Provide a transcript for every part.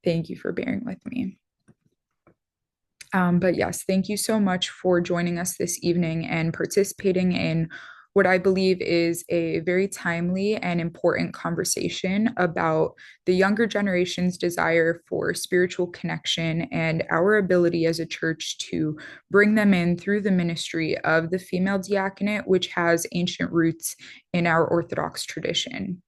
Thank you for bearing with me. But yes, thank you so much for joining us this evening and participating in what I believe is a very timely and important conversation about the younger generation's desire for spiritual connection and our ability as a church to bring them in through the ministry of the female diaconate, which has ancient roots in our Orthodox tradition.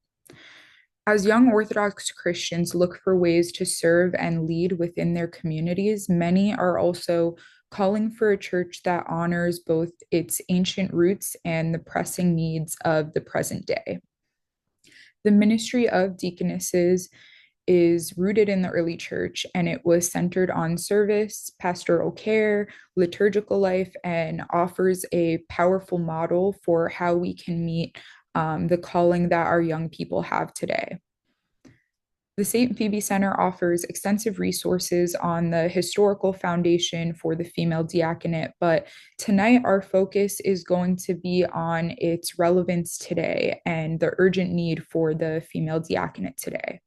As young Orthodox Christians look for ways to serve and lead within their communities, many are also calling for a church that honors both its ancient roots and the pressing needs of the present day. The ministry of deaconesses is rooted in the early church, and it was centered on service, pastoral care, liturgical life, and offers a powerful model for how we can meet the calling that our young people have today. The St. Phoebe Center offers extensive resources on the historical foundation for the female diaconate, but tonight our focus is going to be on its relevance today and the urgent need for the female diaconate today.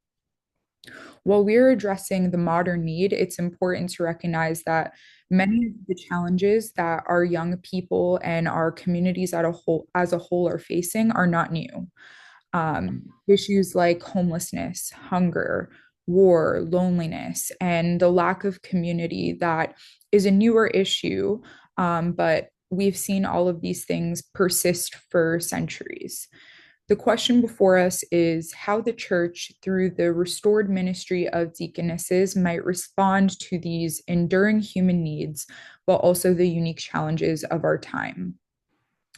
While we're addressing the modern need, it's important to recognize that many of the challenges that our young people and our communities as a whole are facing are not new. Issues like homelessness, hunger, war, loneliness, and the lack of community that is a newer issue, but we've seen all of these things persist for centuries. The question before us is how the church, through the restored ministry of deaconesses, might respond to these enduring human needs, but also the unique challenges of our time.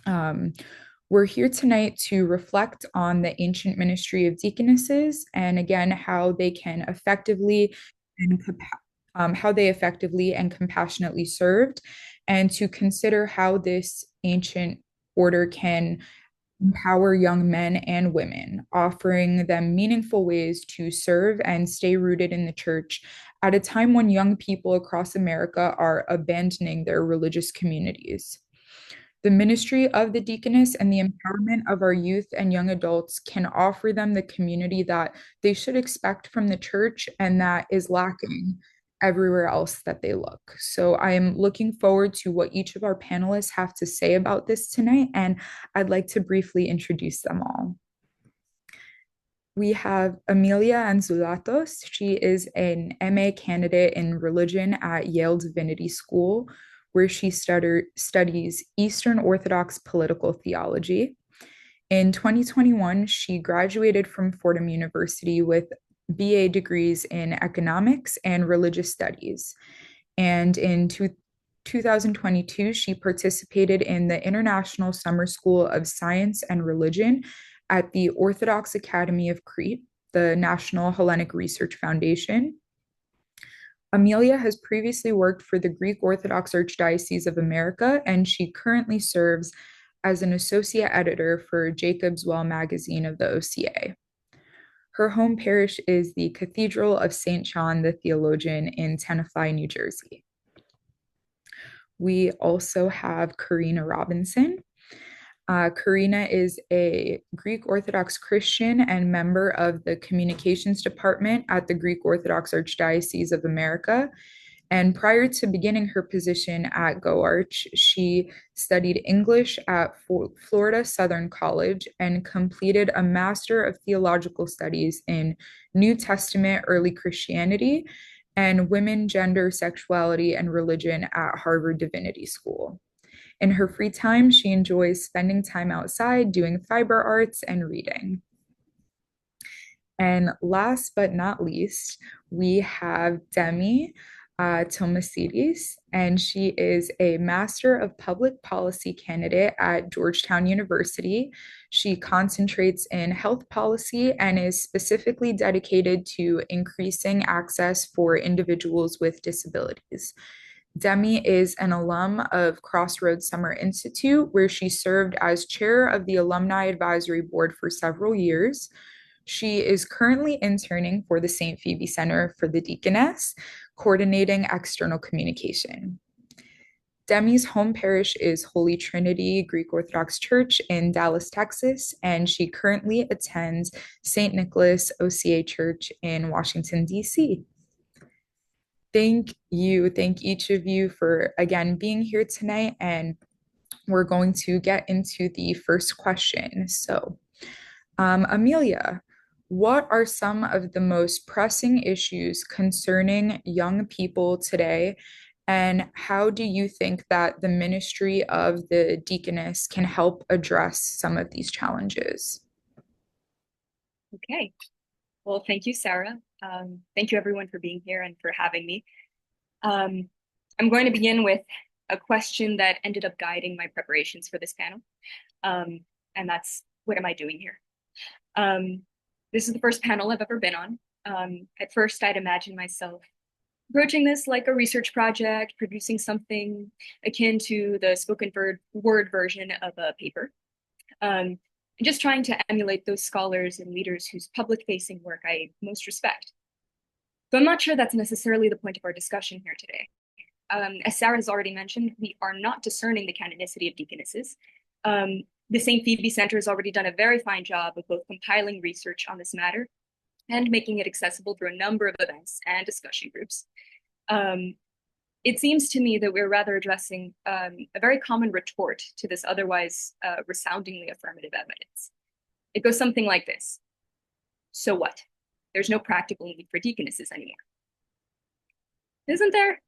Um, we're here tonight to reflect on the ancient ministry of deaconesses and again how they can effectively and how they effectively and compassionately served, and to consider how this ancient order can empower young men and women, offering them meaningful ways to serve and stay rooted in the church at a time when young people across America are abandoning their religious communities. The ministry of the deaconess and the empowerment of our youth and young adults can offer them the community that they should expect from the church and that is lacking everywhere else that they look. So I am looking forward to what each of our panelists have to say about this tonight, and I'd like to briefly introduce them all. We have Amelia Anzulatos. She is an MA candidate in religion at Yale Divinity School, where she studies Eastern Orthodox political theology. In 2021, she graduated from Fordham University with BA degrees in economics and religious studies. And in 2022, she participated in the International Summer School of Science and Religion at the Orthodox Academy of Crete, the National Hellenic Research Foundation. Amelia has previously worked for the Greek Orthodox Archdiocese of America, and she currently serves as an associate editor for Jacob's Well magazine of the OCA. Her home parish is the Cathedral of St. John the Theologian in Tenafly, New Jersey. We also have Karina Robinson. Karina is a Greek Orthodox Christian and member of the communications department at the Greek Orthodox Archdiocese of America. And prior to beginning her position at GoArch, she studied English at Florida Southern College and completed a Master of Theological Studies in New Testament Early Christianity and Women, Gender, Sexuality, and Religion at Harvard Divinity School. In her free time, she enjoys spending time outside, doing fiber arts, and reading. And last but not least, we have Demi Tomasidis, and she is a Master of Public Policy candidate at Georgetown University. She concentrates in health policy and is specifically dedicated to increasing access for individuals with disabilities. Demi is an alum of Crossroads Summer Institute, where she served as chair of the Alumni Advisory Board for several years. She is currently interning for the St. Phoebe Center for the Deaconess, coordinating external communication. Demi's home parish is Holy Trinity Greek Orthodox Church in Dallas, Texas, and she currently attends St. Nicholas OCA Church in Washington, D.C. Thank you. Thank each of you for again being here tonight. And we're going to get into the first question. So, Amelia, what are some of the most pressing issues concerning young people today? And how do you think that the ministry of the deaconess can help address some of these challenges? Okay. Well, thank you, Sarah. Thank you, everyone, for being here and for having me. Um, I'm going to begin with a question that ended up guiding my preparations for this panel. Um, and that's, what am I doing here? Um, this is the first panel I've ever been on. At first, I'd imagined myself approaching this like a research project, producing something akin to the spoken word version of a paper. And just trying to emulate those scholars and leaders whose public-facing work I most respect. So I'm not sure that's necessarily the point of our discussion here today. As Sarah has already mentioned, we are not discerning the canonicity of deaconesses. The St. Phoebe Center has already done a very fine job of both compiling research on this matter and making it accessible through a number of events and discussion groups. It seems to me that we're rather addressing a very common retort to this otherwise resoundingly affirmative evidence. It goes something like this. So what? There's no practical need for deaconesses anymore. Isn't there?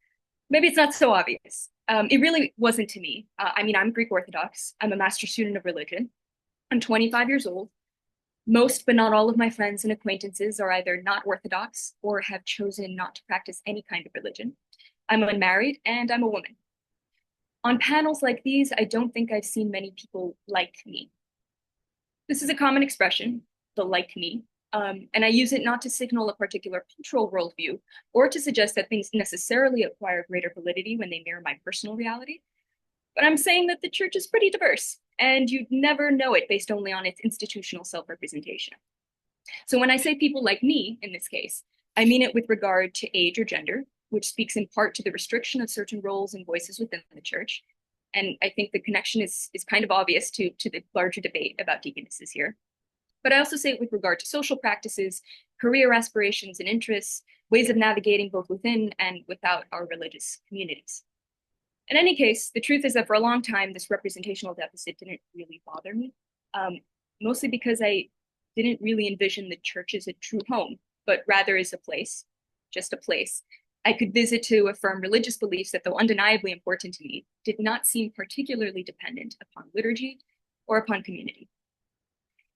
Maybe it's not so obvious. It really wasn't to me. I'm Greek Orthodox. I'm a master's student of religion. I'm 25 years old. Most, but not all of my friends and acquaintances are either not Orthodox or have chosen not to practice any kind of religion. I'm unmarried and I'm a woman. On panels like these, I don't think I've seen many people like me. This is a common expression, the like me, and I use it not to signal a particular cultural worldview or to suggest that things necessarily acquire greater validity when they mirror my personal reality. But I'm saying that the church is pretty diverse, and you'd never know it based only on its institutional self-representation. So when I say people like me, in this case, I mean it with regard to age or gender, which speaks in part to the restriction of certain roles and voices within the church. And I think the connection is kind of obvious to the larger debate about deaconesses here. But I also say it with regard to social practices, career aspirations and interests, ways of navigating both within and without our religious communities. In any case, the truth is that for a long time, this representational deficit didn't really bother me, mostly because I didn't really envision the church as a true home, but rather as a place, just a place, I could visit to affirm religious beliefs that, though undeniably important to me, did not seem particularly dependent upon liturgy or upon community.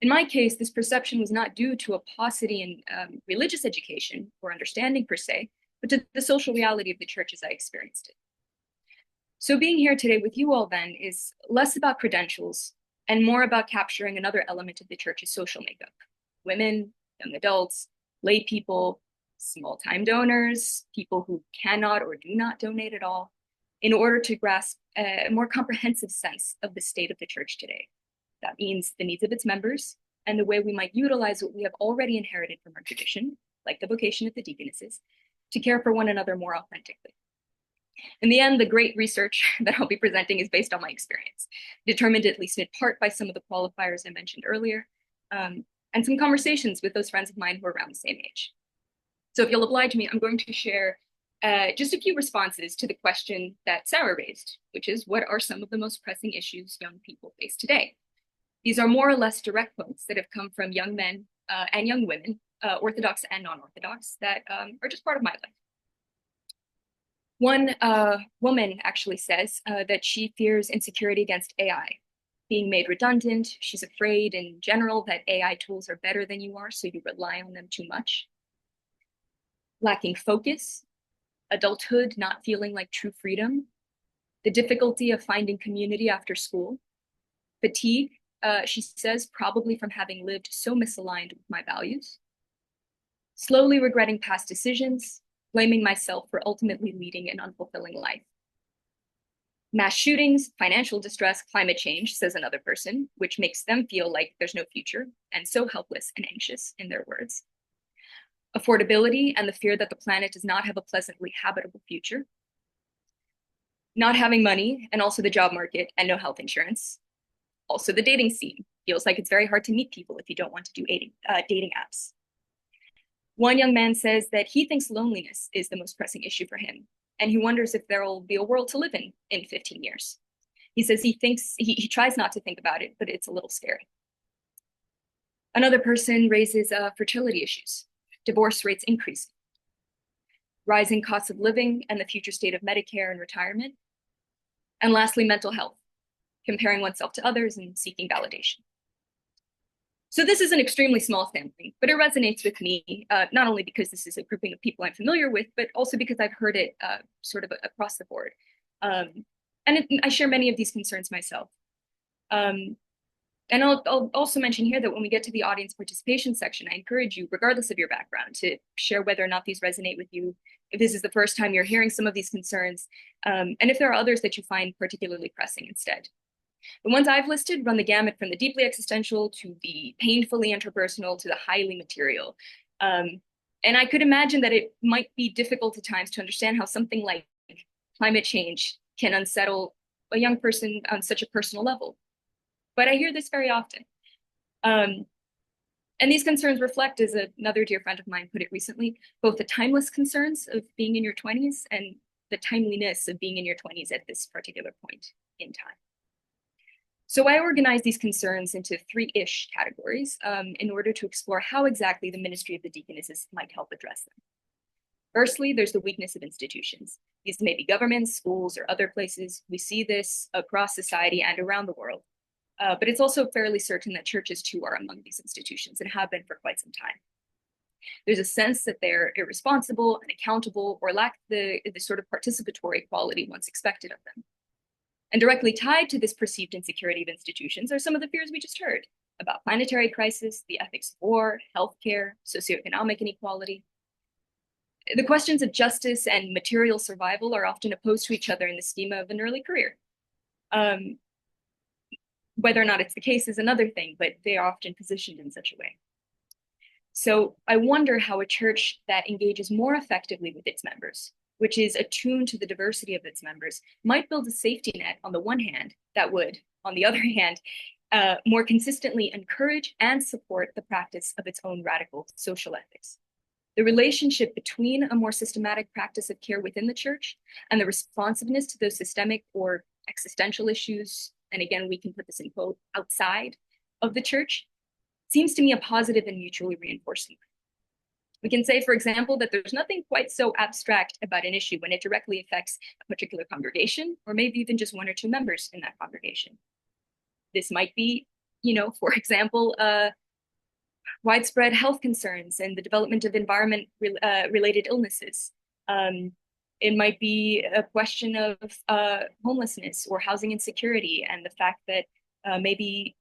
In my case, this perception was not due to a paucity in religious education or understanding per se, but to the social reality of the church as I experienced it. So being here today with you all then is less about credentials and more about capturing another element of the church's social makeup. Women, young adults, lay people, small-time donors, people who cannot or do not donate at all, in order to grasp a more comprehensive sense of the state of the church today. That means the needs of its members and the way we might utilize what we have already inherited from our tradition, like the vocation of the deaconesses, to care for one another more authentically. In the end, the great research that I'll be presenting is based on my experience, determined at least in part by some of the qualifiers I mentioned earlier, and some conversations with those friends of mine who are around the same age. So if you'll oblige me, I'm going to share just a few responses to the question that Sarah raised, which is, what are some of the most pressing issues young people face today? These are more or less direct quotes that have come from young men and young women, Orthodox and non-Orthodox, that are just part of my life. One woman actually says that she fears insecurity against AI being made redundant. She's afraid in general that AI tools are better than you are, so you rely on them too much. Lacking focus, adulthood not feeling like true freedom, the difficulty of finding community after school, fatigue, she says, probably from having lived so misaligned with my values, slowly regretting past decisions, blaming myself for ultimately leading an unfulfilling life. Mass shootings, financial distress, climate change, says another person, which makes them feel like there's no future and so helpless and anxious, in their words. Affordability and the fear that the planet does not have a pleasantly habitable future. Not having money and also the job market and no health insurance. Also the dating scene. Feels like it's very hard to meet people if you don't want to do dating apps. One young man says that he thinks loneliness is the most pressing issue for him, and he wonders if there will be a world to live in 15 years. He says he tries not to think about it, but it's a little scary. Another person raises fertility issues, divorce rates increasing, rising costs of living and the future state of Medicare and retirement. And lastly, mental health, comparing oneself to others and seeking validation. So this is an extremely small sampling, but it resonates with me, not only because this is a grouping of people I'm familiar with, but also because I've heard it sort of across the board. I share many of these concerns myself. And I'll also mention here that when we get to the audience participation section, I encourage you, regardless of your background, to share whether or not these resonate with you, if this is the first time you're hearing some of these concerns, and if there are others that you find particularly pressing instead. The ones I've listed run the gamut from the deeply existential to the painfully interpersonal to the highly material. And I could imagine that it might be difficult at times to understand how something like climate change can unsettle a young person on such a personal level. But I hear this very often. And these concerns reflect, as another dear friend of mine put it recently, both the timeless concerns of being in your 20s and the timeliness of being in your 20s at this particular point in time. So I organize these concerns into three-ish categories in order to explore how exactly the ministry of the Deaconesses might help address them. Firstly, there's the weakness of institutions. These may be governments, schools, or other places. We see this across society and around the world. But it's also fairly certain that churches too are among these institutions and have been for quite some time. There's a sense that they're irresponsible, unaccountable, or lack the sort of participatory quality once expected of them. And directly tied to this perceived insecurity of institutions are some of the fears we just heard about planetary crisis, the ethics of war, healthcare, socioeconomic inequality. The questions of justice and material survival are often opposed to each other in the schema of an early career. Whether or not it's the case is another thing, but they are often positioned in such a way. So I wonder how a church that engages more effectively with its members, which is attuned to the diversity of its members, might build a safety net on the one hand that would, on the other hand, more consistently encourage and support the practice of its own radical social ethics. The relationship between a more systematic practice of care within the church and the responsiveness to those systemic or existential issues, and again, we can put this in quote, outside of the church, seems to me a positive and mutually reinforcing. We can say, for example, that there's nothing quite so abstract about an issue when it directly affects a particular congregation, or maybe even just one or two members in that congregation. This might be, for example, widespread health concerns and the development of environment-related illnesses. It might be a question of homelessness or housing insecurity, and the fact that maybe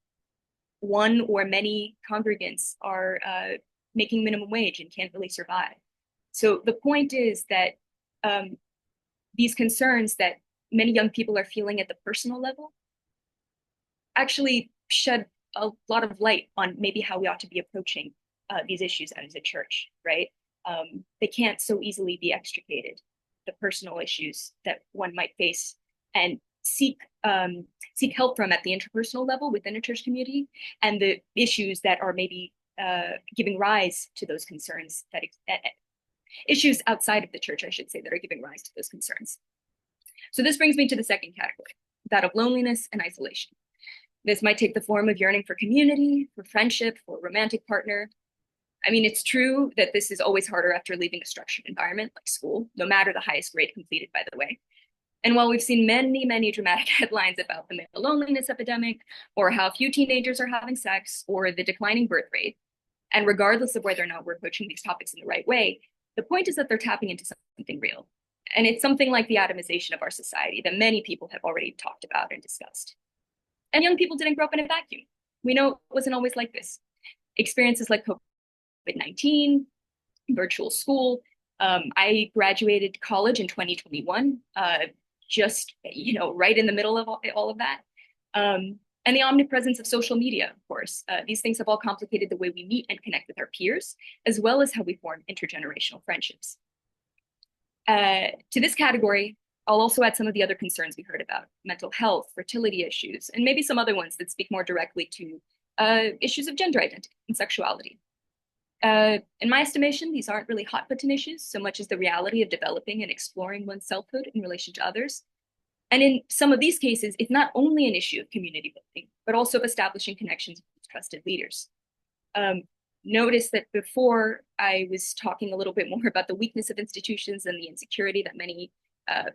one or many congregants are making minimum wage and can't really survive. So the point is that these concerns that many young people are feeling at the personal level actually shed a lot of light on maybe how we ought to be approaching these issues as a church, right? They can't so easily be extricated, the personal issues that one might face, and seek help from at the interpersonal level within a church community, and the issues that are maybe giving rise to those concerns, that issues outside of the church, I should say, that are giving rise to those concerns. So this brings me to the second category, that of loneliness and isolation. This might take the form of yearning for community, for friendship, for a romantic partner. I mean, it's true that this is always harder after leaving a structured environment like school, no matter the highest grade completed, by the way. And while we've seen many, many dramatic headlines about the male loneliness epidemic, or how few teenagers are having sex, or the declining birth rate, and regardless of whether or not we're approaching these topics in the right way, the point is that they're tapping into something real. And it's something like the atomization of our society that many people have already talked about and discussed. And young people didn't grow up in a vacuum. We know it wasn't always like this. Experiences like COVID-19, virtual school. I graduated college in 2021, just right in the middle of all of that. And the omnipresence of social media, of course. These things have all complicated the way we meet and connect with our peers, as well as how we form intergenerational friendships. To this category, I'll also add some of the other concerns we heard about: mental health, fertility issues, and maybe some other ones that speak more directly to issues of gender identity and sexuality. In my estimation, these aren't really hot button issues so much as the reality of developing and exploring one's selfhood in relation to others. And in some of these cases, it's not only an issue of community building, but also of establishing connections with trusted leaders. Um, Notice that before I was talking a little bit more about the weakness of institutions and the insecurity that many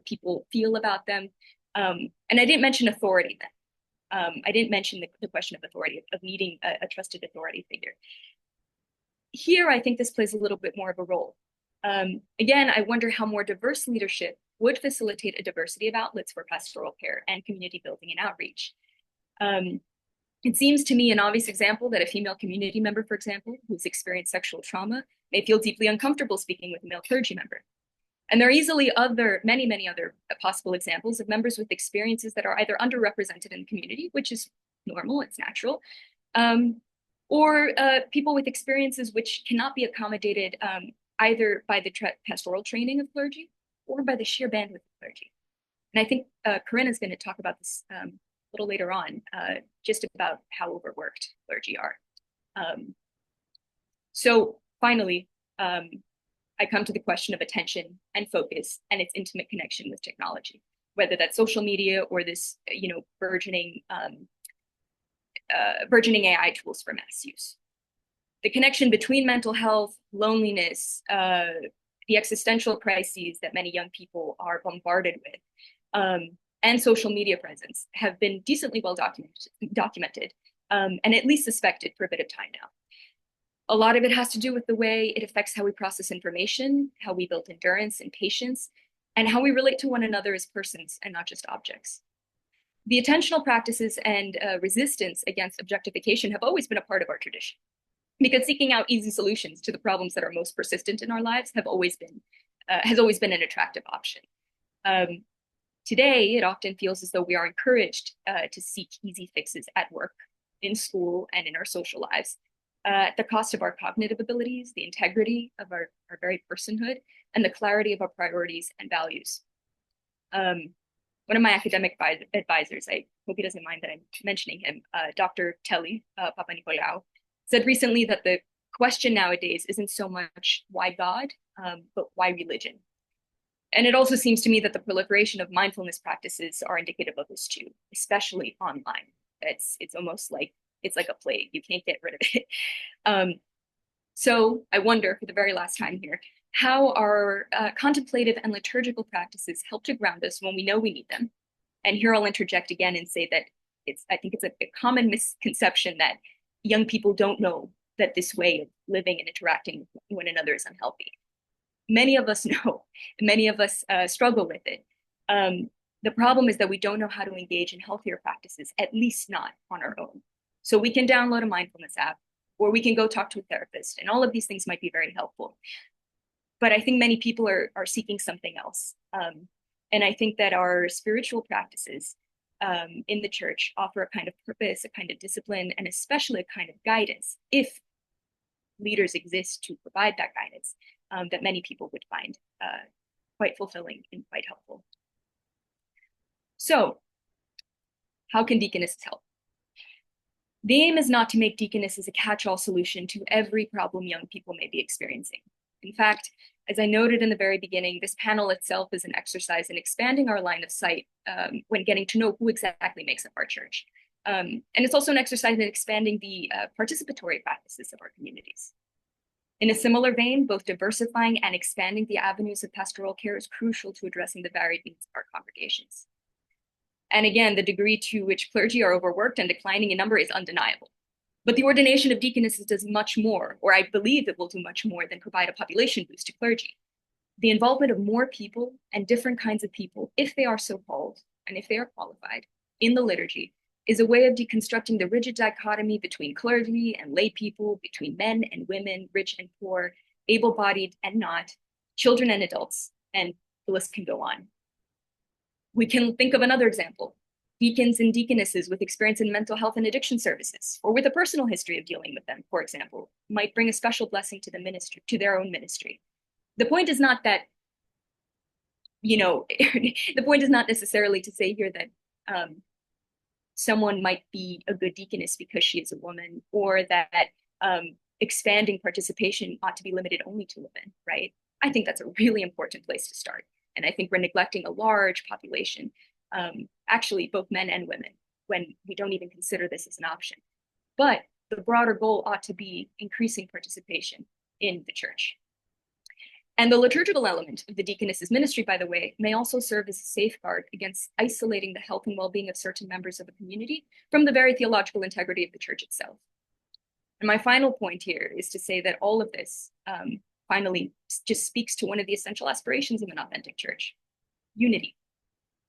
people feel about them. And I didn't mention authority then. I didn't mention the question of authority, of needing a trusted authority figure. Here, I think this plays a little bit more of a role. Again, I wonder how more diverse leadership would facilitate a diversity of outlets for pastoral care and community building and outreach. It seems to me an obvious example that a female community member, for example, who's experienced sexual trauma, may feel deeply uncomfortable speaking with a male clergy member. And there are easily many other possible examples of members with experiences that are either underrepresented in the community, which is normal, it's natural, or people with experiences which cannot be accommodated either by the pastoral training of clergy or by the sheer bandwidth of clergy. And I think Corinne is going to talk about this a little later on, just about how overworked clergy are. So finally, I come to the question of attention and focus and its intimate connection with technology, whether that's social media or this, burgeoning AI tools for mass use. The connection between mental health, loneliness, the existential crises that many young people are bombarded with, and social media presence have been decently well documented and at least suspected for a bit of time now. A lot of it has to do with the way it affects how we process information, how we build endurance and patience, and how we relate to one another as persons and not just objects. The attentional practices and resistance against objectification have always been a part of our tradition, because seeking out easy solutions to the problems that are most persistent in our lives has always been an attractive option. Today, it often feels as though we are encouraged to seek easy fixes at work, in school, and in our social lives, at the cost of our cognitive abilities, the integrity of our very personhood, and the clarity of our priorities and values. One of my academic advisors, I hope he doesn't mind that I'm mentioning him, Dr. Telly Papanikolaou, said recently that the question nowadays isn't so much why God, but why religion. And it also seems to me that the proliferation of mindfulness practices are indicative of this too, especially online. It's almost like it's like a plague. You can't get rid of it. So I wonder, for the very last time here, how our contemplative and liturgical practices help to ground us when we know we need them. And here I'll interject again and say that I think it's a common misconception that young people don't know that this way of living and interacting with one another is unhealthy. Many of us know, many of us struggle with it. The problem is that we don't know how to engage in healthier practices, at least not on our own. So we can download a mindfulness app, or we can go talk to a therapist, and all of these things might be very helpful. But I think many people are seeking something else. And I think that our spiritual practices in the church offer a kind of purpose, a kind of discipline, and especially a kind of guidance, if leaders exist to provide that guidance, that many people would find quite fulfilling and quite helpful. So, how can Deaconesses help? The aim is not to make Deaconesses a catch-all solution to every problem young people may be experiencing. In fact, as I noted in the very beginning, this panel itself is an exercise in expanding our line of sight when getting to know who exactly makes up our church. And it's also an exercise in expanding the participatory practices of our communities. In a similar vein, both diversifying and expanding the avenues of pastoral care is crucial to addressing the varied needs of our congregations. And again, the degree to which clergy are overworked and declining in number is undeniable. But the ordination of deaconesses does much more, or I believe it will do much more than provide a population boost to clergy. The involvement of more people and different kinds of people, if they are so called, and if they are qualified, in the liturgy, is a way of deconstructing the rigid dichotomy between clergy and lay people, between men and women, rich and poor, able-bodied and not, children and adults, and the list can go on. We can think of another example. Deacons and deaconesses with experience in mental health and addiction services, or with a personal history of dealing with them, for example, might bring a special blessing to the ministry, to their own ministry. The point is not that, the point is not necessarily to say here that someone might be a good deaconess because she is a woman, or that expanding participation ought to be limited only to women, right? I think that's a really important place to start. And I think we're neglecting a large population, actually, both men and women, when we don't even consider this as an option. But the broader goal ought to be increasing participation in the church. And the liturgical element of the deaconess's ministry, by the way, may also serve as a safeguard against isolating the health and well-being of certain members of a community from the very theological integrity of the church itself. And my final point here is to say that all of this finally just speaks to one of the essential aspirations of an authentic church: unity.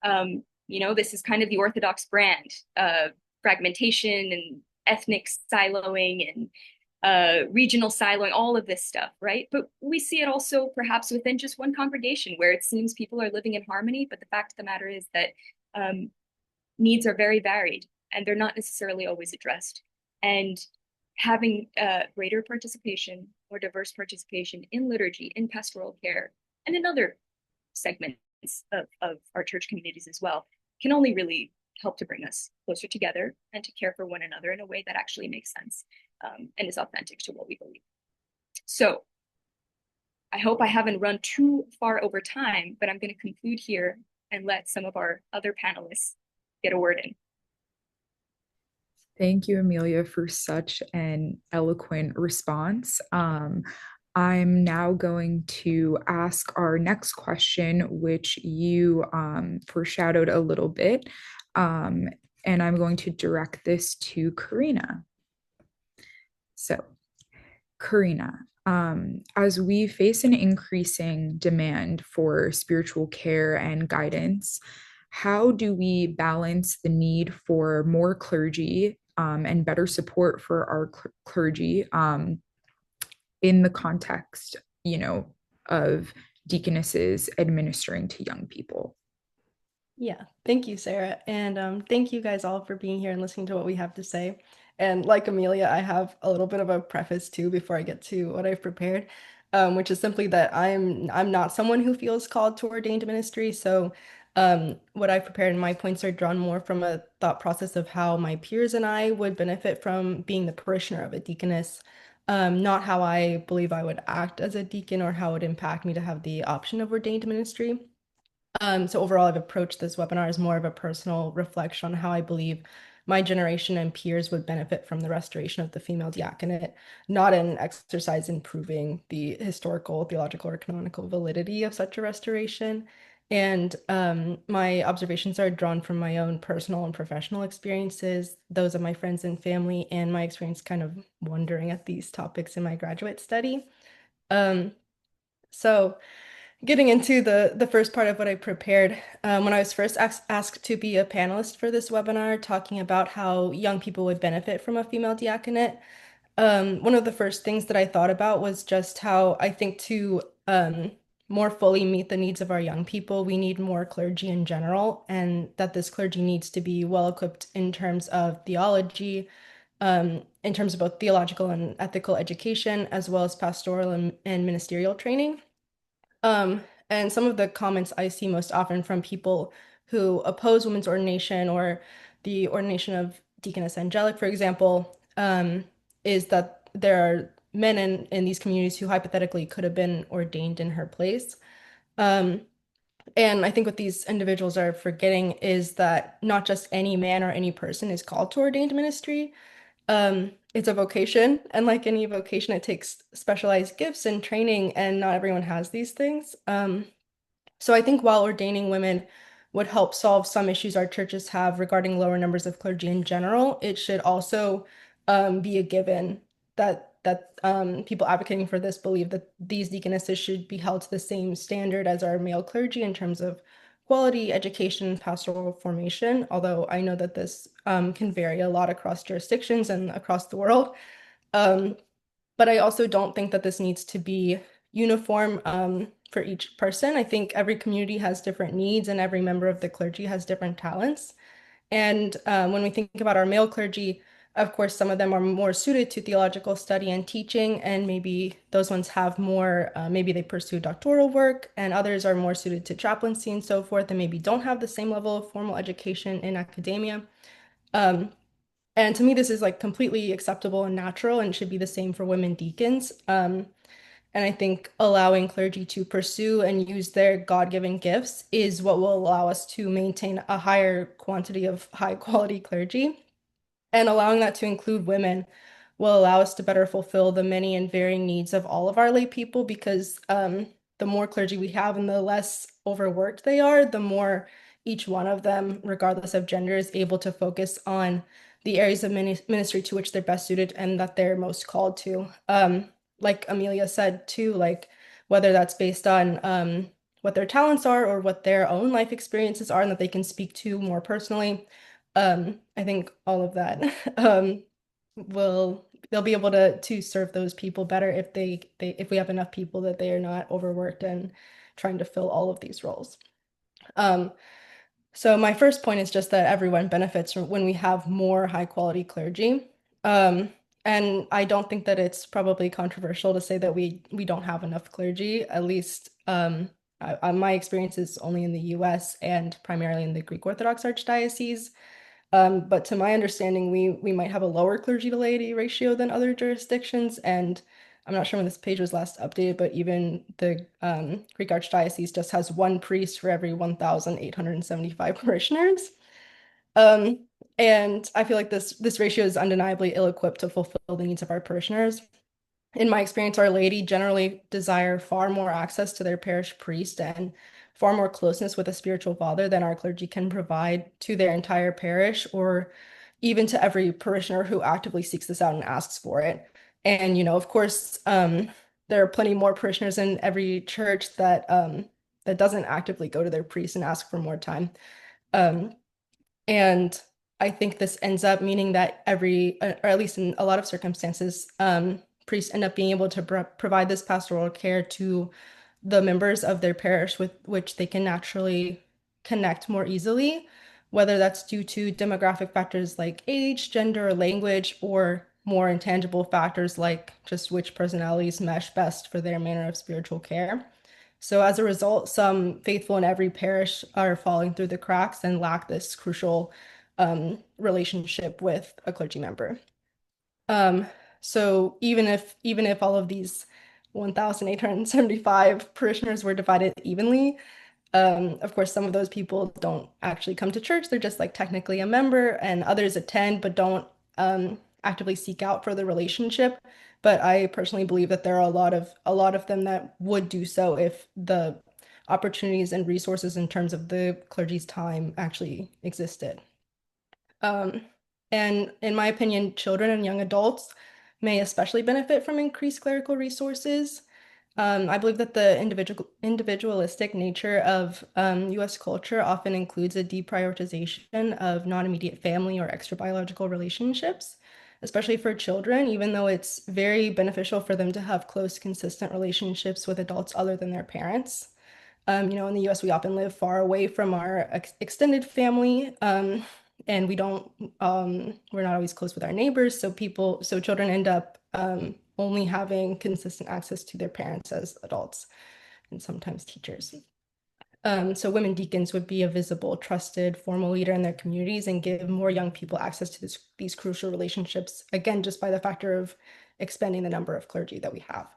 This is kind of the Orthodox brand of fragmentation and ethnic siloing and regional siloing, all of this stuff, right? But we see it also perhaps within just one congregation where it seems people are living in harmony, but the fact of the matter is that needs are very varied and they're not necessarily always addressed. And having greater participation or diverse participation in liturgy, in pastoral care, and in other segments of our church communities as well can only really help to bring us closer together and to care for one another in a way that actually makes sense and is authentic to what we believe. So I hope I haven't run too far over time, but I'm going to conclude here and let some of our other panelists get a word in. Thank you, Amelia, for such an eloquent response. I'm now going to ask our next question, which you foreshadowed a little bit. And I'm going to direct this to Karina. So, Karina, as we face an increasing demand for spiritual care and guidance, how do we balance the need for more clergy and better support for our clergy in the context, of deaconesses administering to young people? Yeah, thank you, Sarah. And thank you guys all for being here and listening to what we have to say. And like Amelia, I have a little bit of a preface too before I get to what I've prepared, which is simply that I'm not someone who feels called to ordained ministry. So what I've prepared and my points are drawn more from a thought process of how my peers and I would benefit from being the parishioner of a deaconess, not how I believe I would act as a deacon or how it would impact me to have the option of ordained ministry. So overall, I've approached this webinar as more of a personal reflection on how I believe my generation and peers would benefit from the restoration of the female diaconate, not an exercise in proving the historical, theological, or canonical validity of such a restoration. And my observations are drawn from my own personal and professional experiences, those of my friends and family, and my experience kind of wondering at these topics in my graduate study. Um, so getting into the first part of what I prepared, when I was first asked to be a panelist for this webinar, talking about how young people would benefit from a female diaconate, one of the first things that I thought about was just how I think to more fully meet the needs of our young people, we need more clergy in general, and that this clergy needs to be well equipped in terms of theology, in terms of both theological and ethical education, as well as pastoral and ministerial training. And some of the comments I see most often from people who oppose women's ordination or the ordination of Deaconess Angelic, for example, is that there are men in these communities who hypothetically could have been ordained in her place. Um, and I think what these individuals are forgetting is that not just any man or any person is called to ordained ministry. It's a vocation, and like any vocation, it takes specialized gifts and training, and not everyone has these things. So I think while ordaining women would help solve some issues our churches have regarding lower numbers of clergy in general, it should also be a given that people advocating for this believe that these deaconesses should be held to the same standard as our male clergy in terms of quality, education, and pastoral formation, although I know that this can vary a lot across jurisdictions and across the world. Um, but I also don't think that this needs to be uniform for each person. I think every community has different needs and every member of the clergy has different talents. And when we think about our male clergy, of course, some of them are more suited to theological study and teaching, and maybe those ones have more, maybe they pursue doctoral work, and others are more suited to chaplaincy and so forth, and maybe don't have the same level of formal education in academia. Um, And to me, this is like completely acceptable and natural and should be the same for women deacons. And I think allowing clergy to pursue and use their God-given gifts is what will allow us to maintain a higher quantity of high quality clergy. And allowing that to include women will allow us to better fulfill the many and varying needs of all of our lay people because the more clergy we have and the less overworked they are, the more each one of them, regardless of gender, is able to focus on the areas of ministry to which they're best suited and that they're most called to. Like Amelia said too, like whether that's based on what their talents are or what their own life experiences are and that they can speak to more personally. I think all of that will they'll be able to serve those people better if they if we have enough people that they are not overworked and trying to fill all of these roles. Um, so my first point is just that everyone benefits from when we have more high quality clergy. Um, and I don't think that it's probably controversial to say that we don't have enough clergy, at least my experience is only in the US and primarily in the Greek Orthodox Archdiocese. But to my understanding, we might have a lower clergy to laity ratio than other jurisdictions. And I'm not sure when this page was last updated, but even the Greek Archdiocese just has one priest for every 1,875 parishioners. Um, and I feel like this ratio is undeniably ill-equipped to fulfill the needs of our parishioners. In my experience, Our Lady generally desire far more access to their parish priest and far more closeness with a spiritual father than our clergy can provide to their entire parish or even to every parishioner who actively seeks this out and asks for it. And, of course, there are plenty more parishioners in every church that doesn't actively go to their priest and ask for more time. Um, and I think this ends up meaning that or at least in a lot of circumstances, priests end up being able to provide this pastoral care to the members of their parish with which they can naturally connect more easily, whether that's due to demographic factors like age, gender, or language, or more intangible factors like just which personalities mesh best for their manner of spiritual care. So as a result, some faithful in every parish are falling through the cracks and lack this crucial relationship with a clergy member. Um, so even if all of these 1,875 parishioners were divided evenly, of course, some of those people don't actually come to church. They're just like technically a member, and others attend but don't actively seek out for the relationship. But I personally believe that there are a lot of them that would do so if the opportunities and resources in terms of the clergy's time actually existed. Um, and in my opinion, children and young adults may especially benefit from increased clerical resources. I believe that the individualistic nature of US culture often includes a deprioritization of non-immediate family or extra-biological relationships, especially for children, even though it's very beneficial for them to have close, consistent relationships with adults other than their parents. In the US, we often live far away from our extended family, and we're not always close with our neighbors. So children end up only having consistent access to their parents as adults and sometimes teachers. So women deacons would be a visible, trusted, formal leader in their communities and give more young people access to these crucial relationships, again, just by the factor of expanding the number of clergy that we have.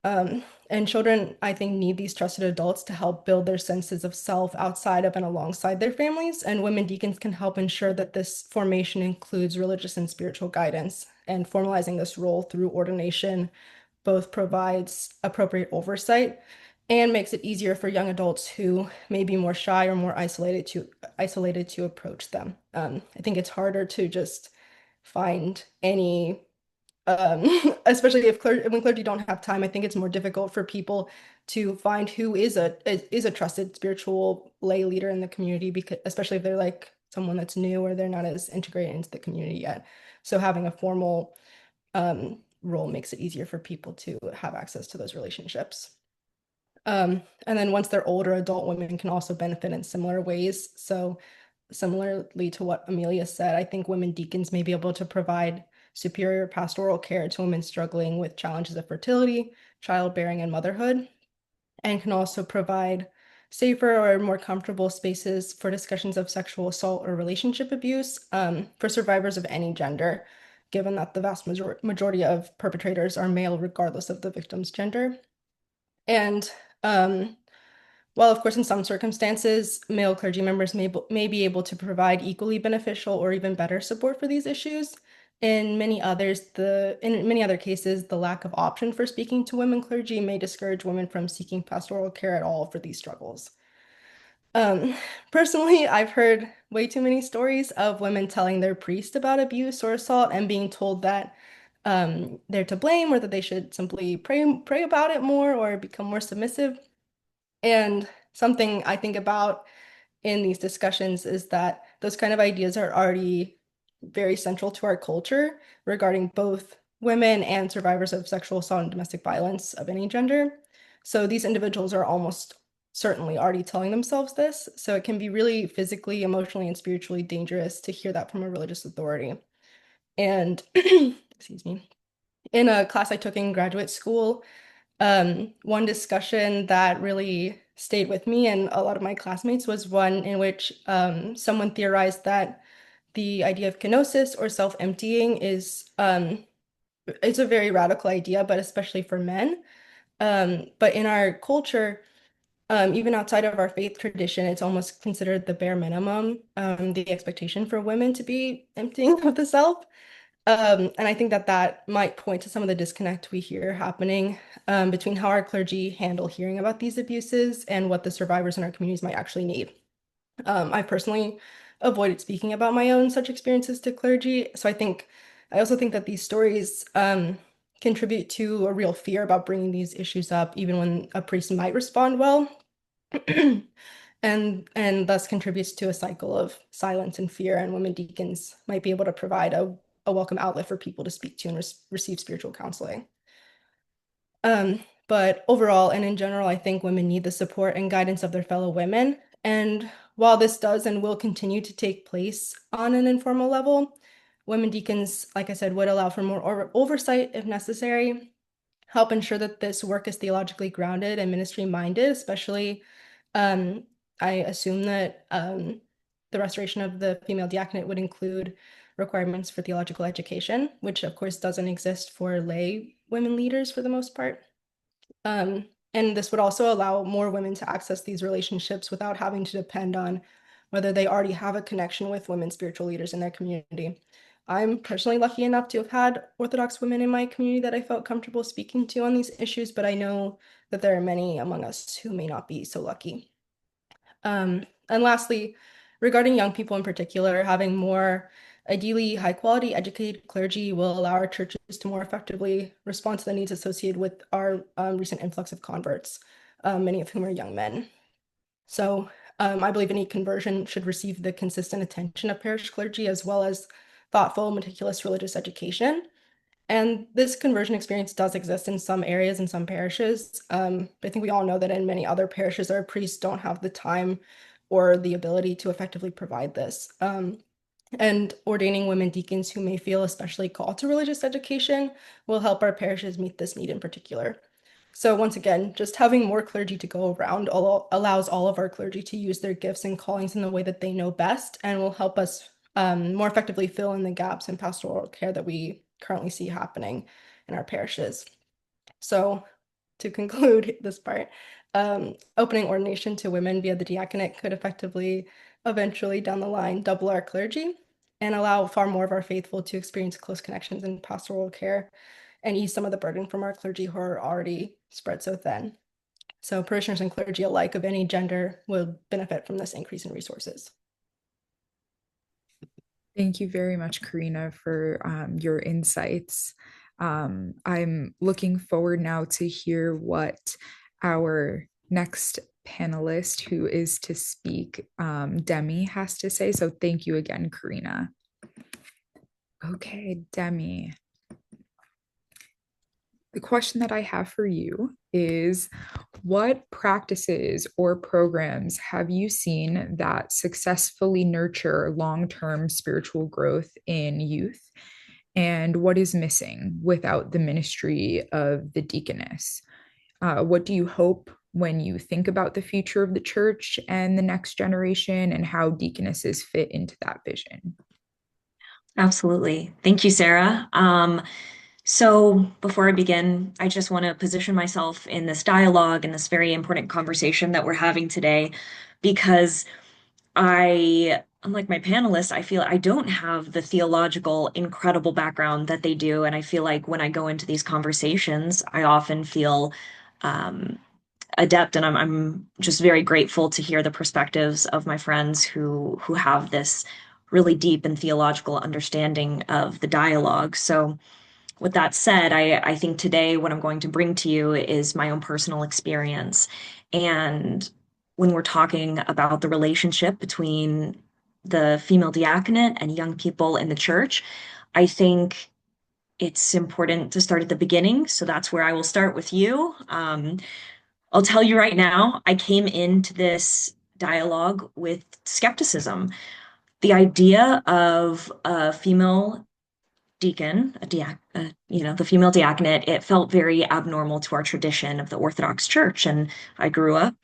And children, I think, need these trusted adults to help build their senses of self outside of and alongside their families. And women deacons can help ensure that this formation includes religious and spiritual guidance. And formalizing this role through ordination both provides appropriate oversight and makes it easier for young adults who may be more shy or more isolated to approach them. I think it's harder to just find any especially when clergy don't have time. I think it's more difficult for people to find who is a trusted spiritual lay leader in the community, because especially if they're like someone that's new or they're not as integrated into the community yet. So having a formal role makes it easier for people to have access to those relationships. And then once they're older, adult women can also benefit in similar ways. So similarly to what Amelia said, I think women deacons may be able to provide superior pastoral care to women struggling with challenges of fertility, childbearing, and motherhood, and can also provide safer or more comfortable spaces for discussions of sexual assault or relationship abuse for survivors of any gender, given that the vast majority of perpetrators are male regardless of the victim's gender. And while, of course, in some circumstances, male clergy members may be able to provide equally beneficial or even better support for these issues, in many other cases, the lack of option for speaking to women clergy may discourage women from seeking pastoral care at all for these struggles. Um, Personally, I've heard way too many stories of women telling their priest about abuse or assault and being told that they're to blame or that they should simply pray about it more or become more submissive. And something I think about in these discussions is that those kind of ideas are already very central to our culture regarding both women and survivors of sexual assault and domestic violence of any gender. So these individuals are almost certainly already telling themselves this. So it can be really physically, emotionally, and spiritually dangerous to hear that from a religious authority. And excuse me, in a class I took in graduate school, one discussion that really stayed with me and a lot of my classmates was one in which someone theorized that the idea of kenosis or self-emptying is it's a very radical idea, but especially for men. But in our culture, even outside of our faith tradition, it's almost considered the bare minimum, the expectation for women to be emptying of the self. And I think that that might point to some of the disconnect we hear happening between how our clergy handle hearing about these abuses and what the survivors in our communities might actually need. I personally avoided speaking about my own such experiences to clergy. So I also think that these stories contribute to a real fear about bringing these issues up, even when a priest might respond well, and thus contributes to a cycle of silence and fear. And women deacons might be able to provide a welcome outlet for people to speak to and receive spiritual counseling. But overall and in general, I think women need the support and guidance of their fellow women. And while this does and will continue to take place on an informal level, women deacons, like I said, would allow for more oversight if necessary, help ensure that this work is theologically grounded and ministry minded, especially um, I assume that the restoration of the female diaconate would include requirements for theological education, which of course doesn't exist for lay women leaders for the most part. Um, and this would also allow more women to access these relationships without having to depend on whether they already have a connection with women spiritual leaders in their community. I'm personally lucky enough to have had Orthodox women in my community that I felt comfortable speaking to on these issues, but I know that there are many among us who may not be so lucky. And lastly, regarding young people in particular, having more ideally high quality educated clergy will allow our churches to more effectively respond to the needs associated with our recent influx of converts, many of whom are young men. So I believe any conversion should receive the consistent attention of parish clergy as well as thoughtful, meticulous religious education. And this conversion experience does exist in some areas in some parishes. But I think we all know that in many other parishes, our priests don't have the time or the ability to effectively provide this. And ordaining women deacons who may feel especially called to religious education will help our parishes meet this need in particular. So once again, just having more clergy to go around allows all of our clergy to use their gifts and callings in the way that they know best and will help us more effectively fill in the gaps in pastoral care that we currently see happening in our parishes. So to conclude this part, opening ordination to women via the diaconate could effectively, eventually down the line, double our clergy and allow far more of our faithful to experience close connections in pastoral care and ease some of the burden from our clergy who are already spread so thin. So parishioners and clergy alike of any gender will benefit from this increase in resources. Thank you very much, Karina, for your insights. I'm looking forward now to hear what our next panelist who is to speak, Demi, has to say. So thank you again, Karina. Okay, Demi. The question that I have for you is, what practices or programs have you seen that successfully nurture long-term spiritual growth in youth? And what is missing without the ministry of the deaconess? What do you hope when you think about the future of the church and the next generation and how deaconesses fit into that vision. Absolutely. Thank you, Sarah. So before I begin, I just want to position myself in this dialogue and this very important conversation that we're having today, because unlike my panelists, I feel I don't have the theological incredible background that they do. And I feel like when I go into these conversations, I often feel um, adept, and I'm just very grateful to hear the perspectives of my friends who have this really deep and theological understanding of the dialogue. So with that said, I think today what I'm going to bring to you is my own personal experience. And when we're talking about the relationship between the female diaconate and young people in the church, I think it's important to start at the beginning. So that's where I will start with you. I'll tell you right now, I came into this dialogue with skepticism. The idea of a female deacon, the female diaconate, it felt very abnormal to our tradition of the Orthodox Church. And I grew up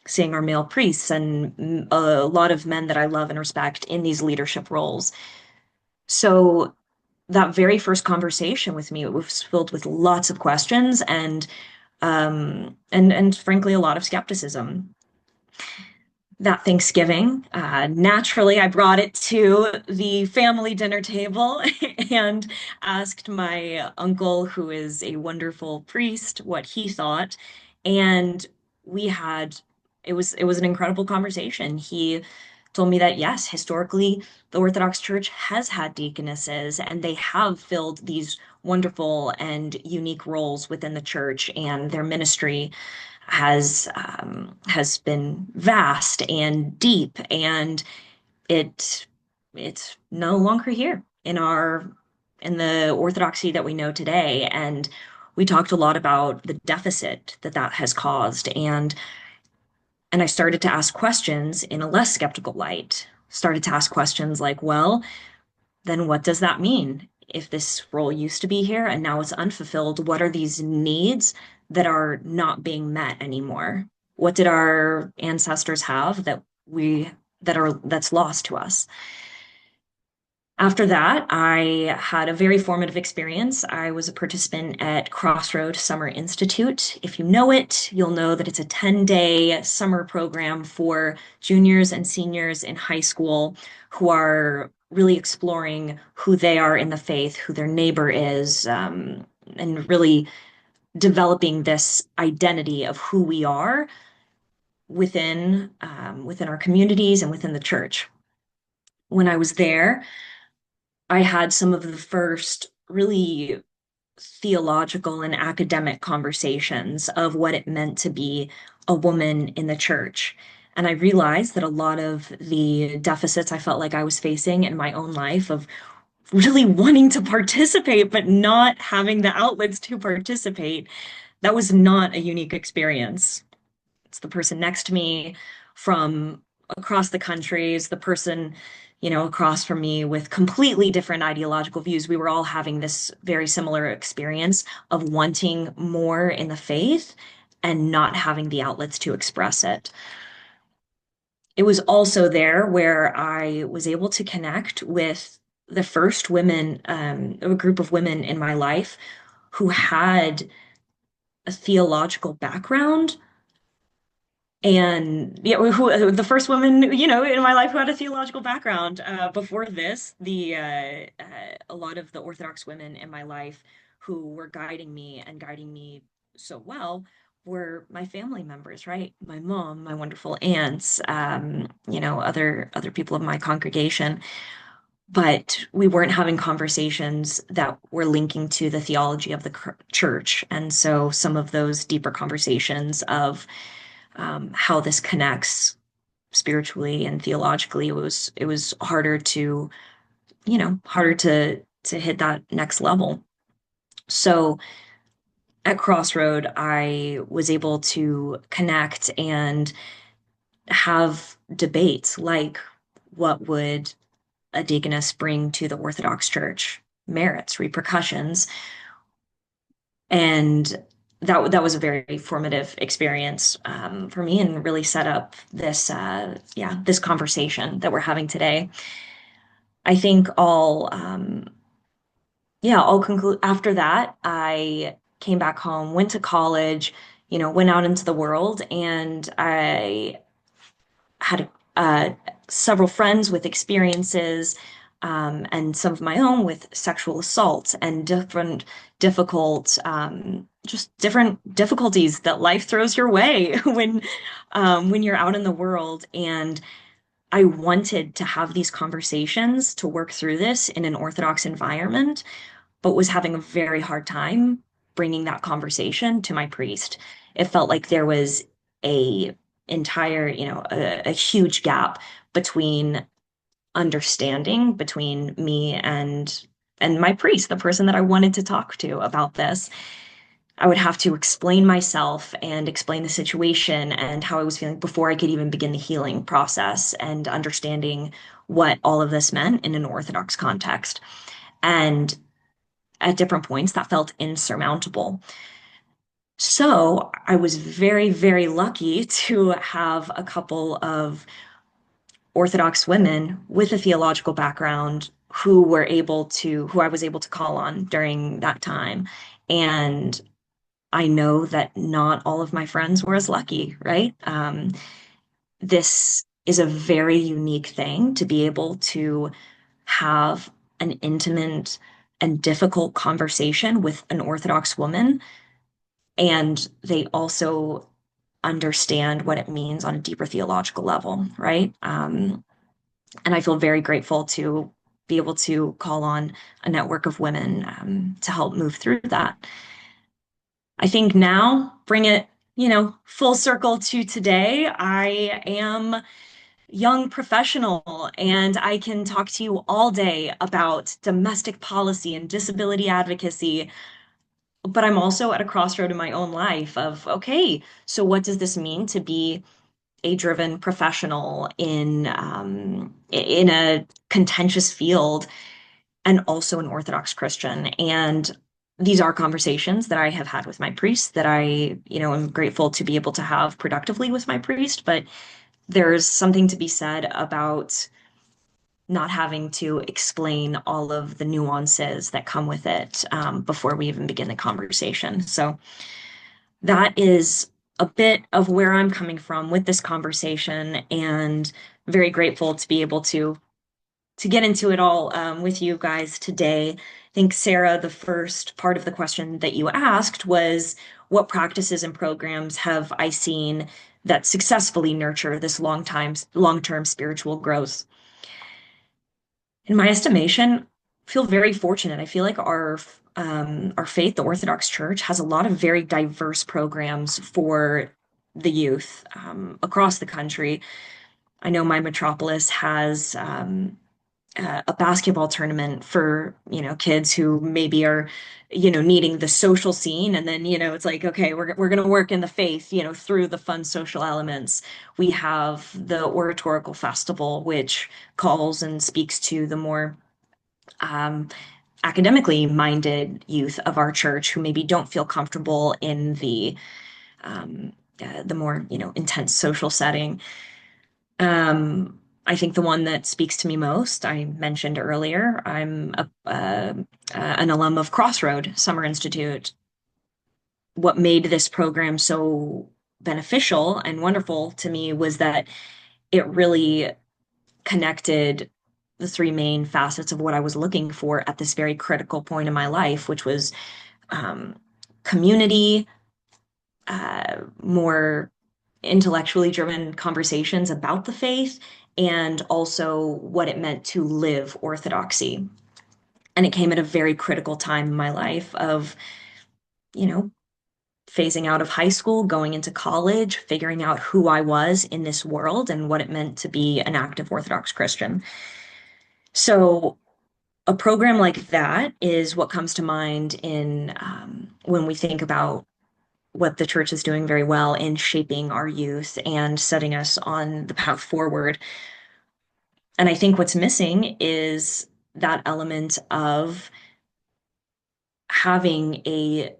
seeing our male priests and a lot of men that I love and respect in these leadership roles. So that very first conversation with me, it was filled with lots of questions and frankly a lot of skepticism. That Thanksgiving, naturally, I brought it to the family dinner table and asked my uncle, who is a wonderful priest, what he thought. And we had, it was an incredible conversation. He told me that yes, historically, the Orthodox Church has had deaconesses, and they have filled these wonderful and unique roles within the church, and their ministry has been vast and deep, and it it's no longer here in the orthodoxy that we know today. And we talked a lot about the deficit that that has caused, and I started to ask questions in a less skeptical light. Started to ask questions like, well, then what does that mean? If this role used to be here and now it's unfulfilled, what are these needs that are not being met anymore? What did our ancestors have that's lost to us? After that, I had a very formative experience. I was a participant at Crossroad Summer Institute. If you know it, you'll know that it's a 10-day summer program for juniors and seniors in high school who are really exploring who they are in the faith, who their neighbor is, and really developing this identity of who we are within our communities and within the church. When I was there, I had some of the first really theological and academic conversations of what it meant to be a woman in the church. And I realized that a lot of the deficits I felt like I was facing in my own life of really wanting to participate, but not having the outlets to participate, that was not a unique experience. It's the person next to me from across the countries, the person, across from me with completely different ideological views. We were all having this very similar experience of wanting more in the faith and not having the outlets to express it. It was also there where I was able to connect with the first women, a group of women in my life who had a theological background, and yeah, the first woman, in my life who had a theological background. Before this, a lot of the Orthodox women in my life who were guiding me so well were my family members, right? My mom, my wonderful aunts, other people of my congregation. But we weren't having conversations that were linking to the theology of the church. And so some of those deeper conversations of how this connects spiritually and theologically, it was harder to hit that next level. So at Crossroad, I was able to connect and have debates like, what would a deaconess bring to the Orthodox Church? Merits, repercussions. And that was a very formative experience for me and really set up this this conversation that we're having today. I think I'll conclude after that. I came back home, went to college, went out into the world, and I had several friends with experiences and some of my own with sexual assault and different just different difficulties that life throws your way when you're out in the world. And I wanted to have these conversations to work through this in an Orthodox environment, but was having a very hard time bringing that conversation to my priest. It felt like there was a entire, a huge gap between understanding between me and my priest, the person that I wanted to talk to about this. I would have to explain myself and explain the situation and how I was feeling before I could even begin the healing process and understanding what all of this meant in an Orthodox context. And at different points, that felt insurmountable. So I was very, very lucky to have a couple of Orthodox women with a theological background who I was able to call on during that time. And I know that not all of my friends were as lucky, right? This is a very unique thing to be able to have an intimate and difficult conversation with an Orthodox woman, and they also understand what it means on a deeper theological level, right? And I feel very grateful to be able to call on a network of women to help move through that. I think now, bring it, full circle to today. I am young professional and I can talk to you all day about domestic policy and disability advocacy, but I'm also at a crossroad in my own life of, okay, so what does this mean to be a driven professional in a contentious field and also an Orthodox Christian? And these are conversations that I have had with my priest that am grateful to be able to have productively with my priest, but there's something to be said about not having to explain all of the nuances that come with it before we even begin the conversation. So that is a bit of where I'm coming from with this conversation, and very grateful to be able to get into it all with you guys today. I think, Sarah, the first part of the question that you asked was, what practices and programs have I seen that successfully nurture this long-term spiritual growth? In my estimation, I feel very fortunate. I feel like our faith, the Orthodox Church, has a lot of very diverse programs for the youth across the country. I know my metropolis has a basketball tournament for kids who maybe are needing the social scene, and then it's like, okay, we're going to work in the faith through the fun social elements. We have the oratorical festival, which calls and speaks to the more um, academically minded youth of our church who maybe don't feel comfortable in the more intense social setting. I think the one that speaks to me most, I mentioned earlier, I'm an alum of Crossroad Summer Institute. What made this program so beneficial and wonderful to me was that it really connected the three main facets of what I was looking for at this very critical point in my life, which was um, community, more intellectually driven conversations about the faith, and also what it meant to live orthodoxy. And it came at a very critical time in my life of, you know, phasing out of high school, going into college, figuring out who I was in this world and what it meant to be an active Orthodox Christian. So a program like that is what comes to mind in when we think about what the church is doing very well in shaping our youth and setting us on the path forward. And I think what's missing is that element of having a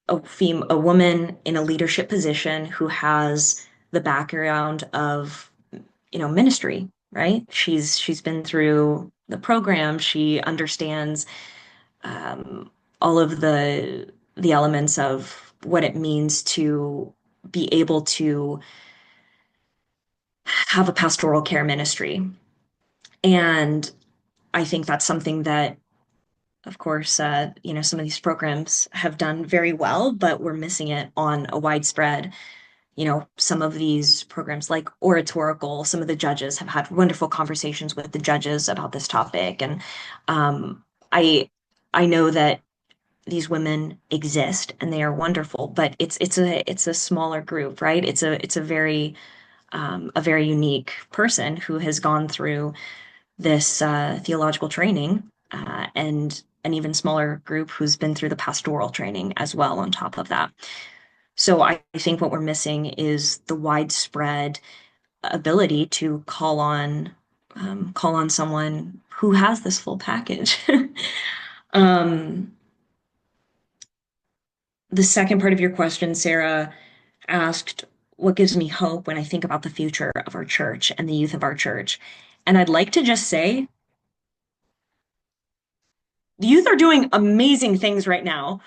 a woman in a leadership position who has the background of, ministry, right? She's been through the program. She understands um, all of the elements of what it means to be able to have a pastoral care ministry. And I think that's something that, of course, some of these programs have done very well, but we're missing it on a widespread. Some of these programs like oratorical, some of the judges have had wonderful conversations with the judges about this topic. And um, I I know that these women exist and they are wonderful, but it's a smaller group, right? It's a very unique person who has gone through this theological training, and an even smaller group who's been through the pastoral training as well on top of that. So I think what we're missing is the widespread ability to call on someone who has this full package. Um, the second part of your question, Sarah, asked, what gives me hope when I think about the future of our church and the youth of our church? And I'd like to just say, the youth are doing amazing things right now.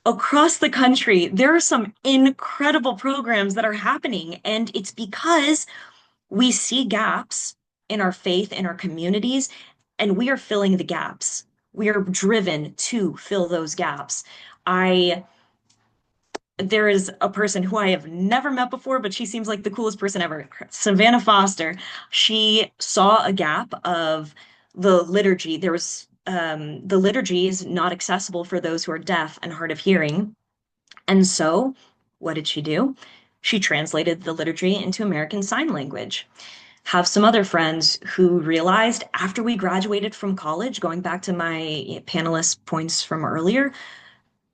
Across the country, there are some incredible programs that are happening, and it's because we see gaps in our faith, in our communities, and we are filling the gaps. We are driven to fill those gaps. I There is a person who I have never met before, but she seems like the coolest person ever. Savannah Foster. She saw a gap of the liturgy. The liturgy is not accessible for those who are deaf and hard of hearing. And so, what did she do? She translated the liturgy into American Sign Language. Have some other friends who realized after we graduated from college, going back to my panelist points from earlier,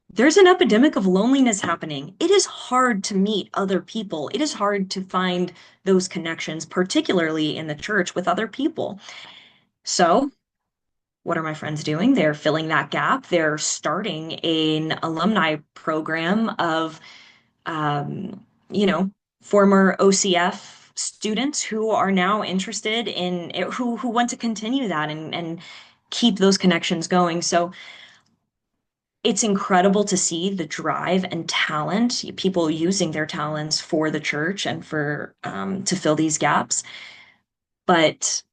there's an epidemic of loneliness happening. It is hard to meet other people. It is hard to find those connections, particularly in the church with other people. So, what are my friends doing? They're filling that gap. They're starting an alumni program of, um, you know, former OCF students who are now interested in who want to continue that and keep those connections going. So it's incredible to see the drive and talent, people using their talents for the church and for to fill these gaps. But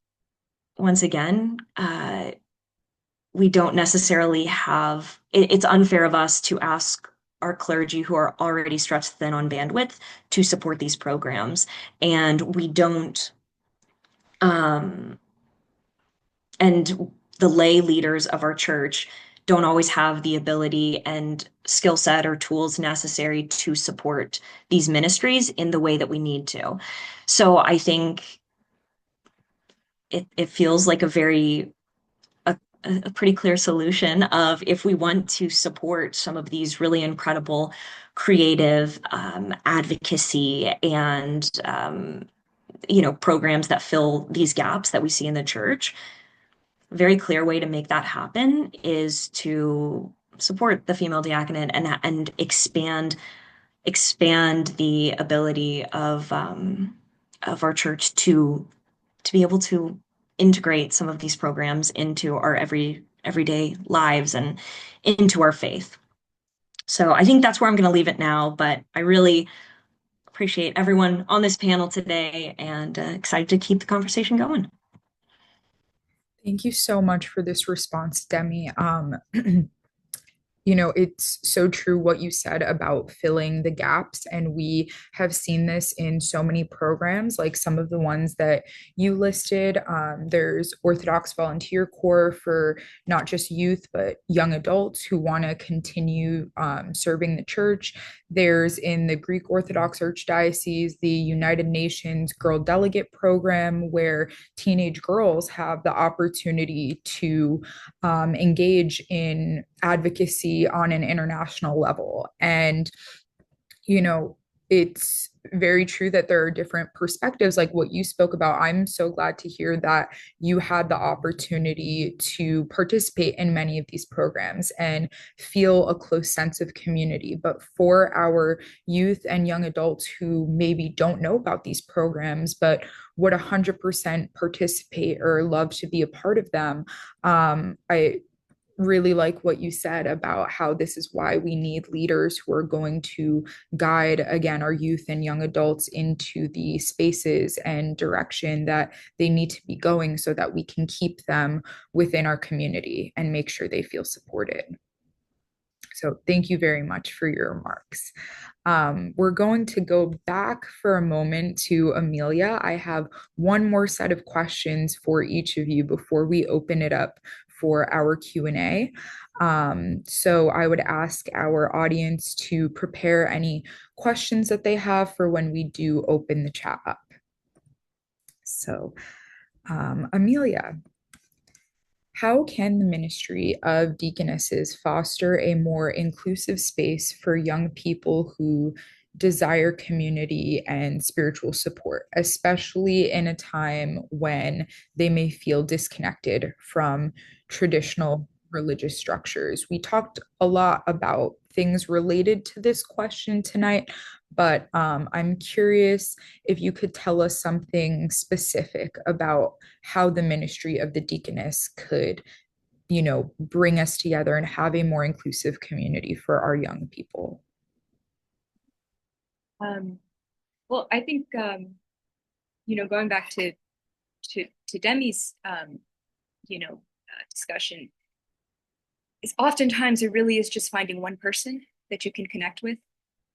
once again, we don't necessarily have, it's unfair of us to ask our clergy who are already stretched thin on bandwidth to support these programs. And we don't, um, and the lay leaders of our church don't always have the ability and skill set or tools necessary to support these ministries in the way that we need to. So I think it feels like a pretty clear solution of if we want to support some of these really incredible creative advocacy and programs that fill these gaps that we see in the church. A very clear way to make that happen is to support the female diaconate and expand the ability of our church to be able to integrate some of these programs into our everyday lives and into our faith. So I think that's where I'm going to leave it now, but I really appreciate everyone on this panel today and excited to keep the conversation going. Thank you so much for this response, Demi. It's so true what you said about filling the gaps. And we have seen this in so many programs, like some of the ones that you listed. There's Orthodox Volunteer Corps for not just youth, but young adults who want to continue serving the church. There's in the Greek Orthodox Archdiocese, the United Nations Girl Delegate Program, where teenage girls have the opportunity to engage in advocacy on an international level. And, it's very true that there are different perspectives, like what you spoke about. I'm so glad to hear that you had the opportunity to participate in many of these programs and feel a close sense of community. But for our youth and young adults who maybe don't know about these programs, but would 100% participate or love to be a part of them, I really like what you said about how this is why we need leaders who are going to guide, again, our youth and young adults into the spaces and direction that they need to be going so that we can keep them within our community and make sure they feel supported. So thank you very much for your remarks. We're going to go back for a moment to Amelia. I have one more set of questions for each of you before we open it up for our Q&A. So I would ask our audience to prepare any questions that they have for when we do open the chat up. So, Amelia, how can the ministry of Deaconesses foster a more inclusive space for young people who desire community and spiritual support, especially in a time when they may feel disconnected from traditional religious structures? We talked a lot about things related to this question tonight, but I'm curious if you could tell us something specific about how the ministry of the deaconess could, bring us together and have a more inclusive community for our young people. Well, I think going back to Demi's discussion, is oftentimes it really is just finding one person that you can connect with.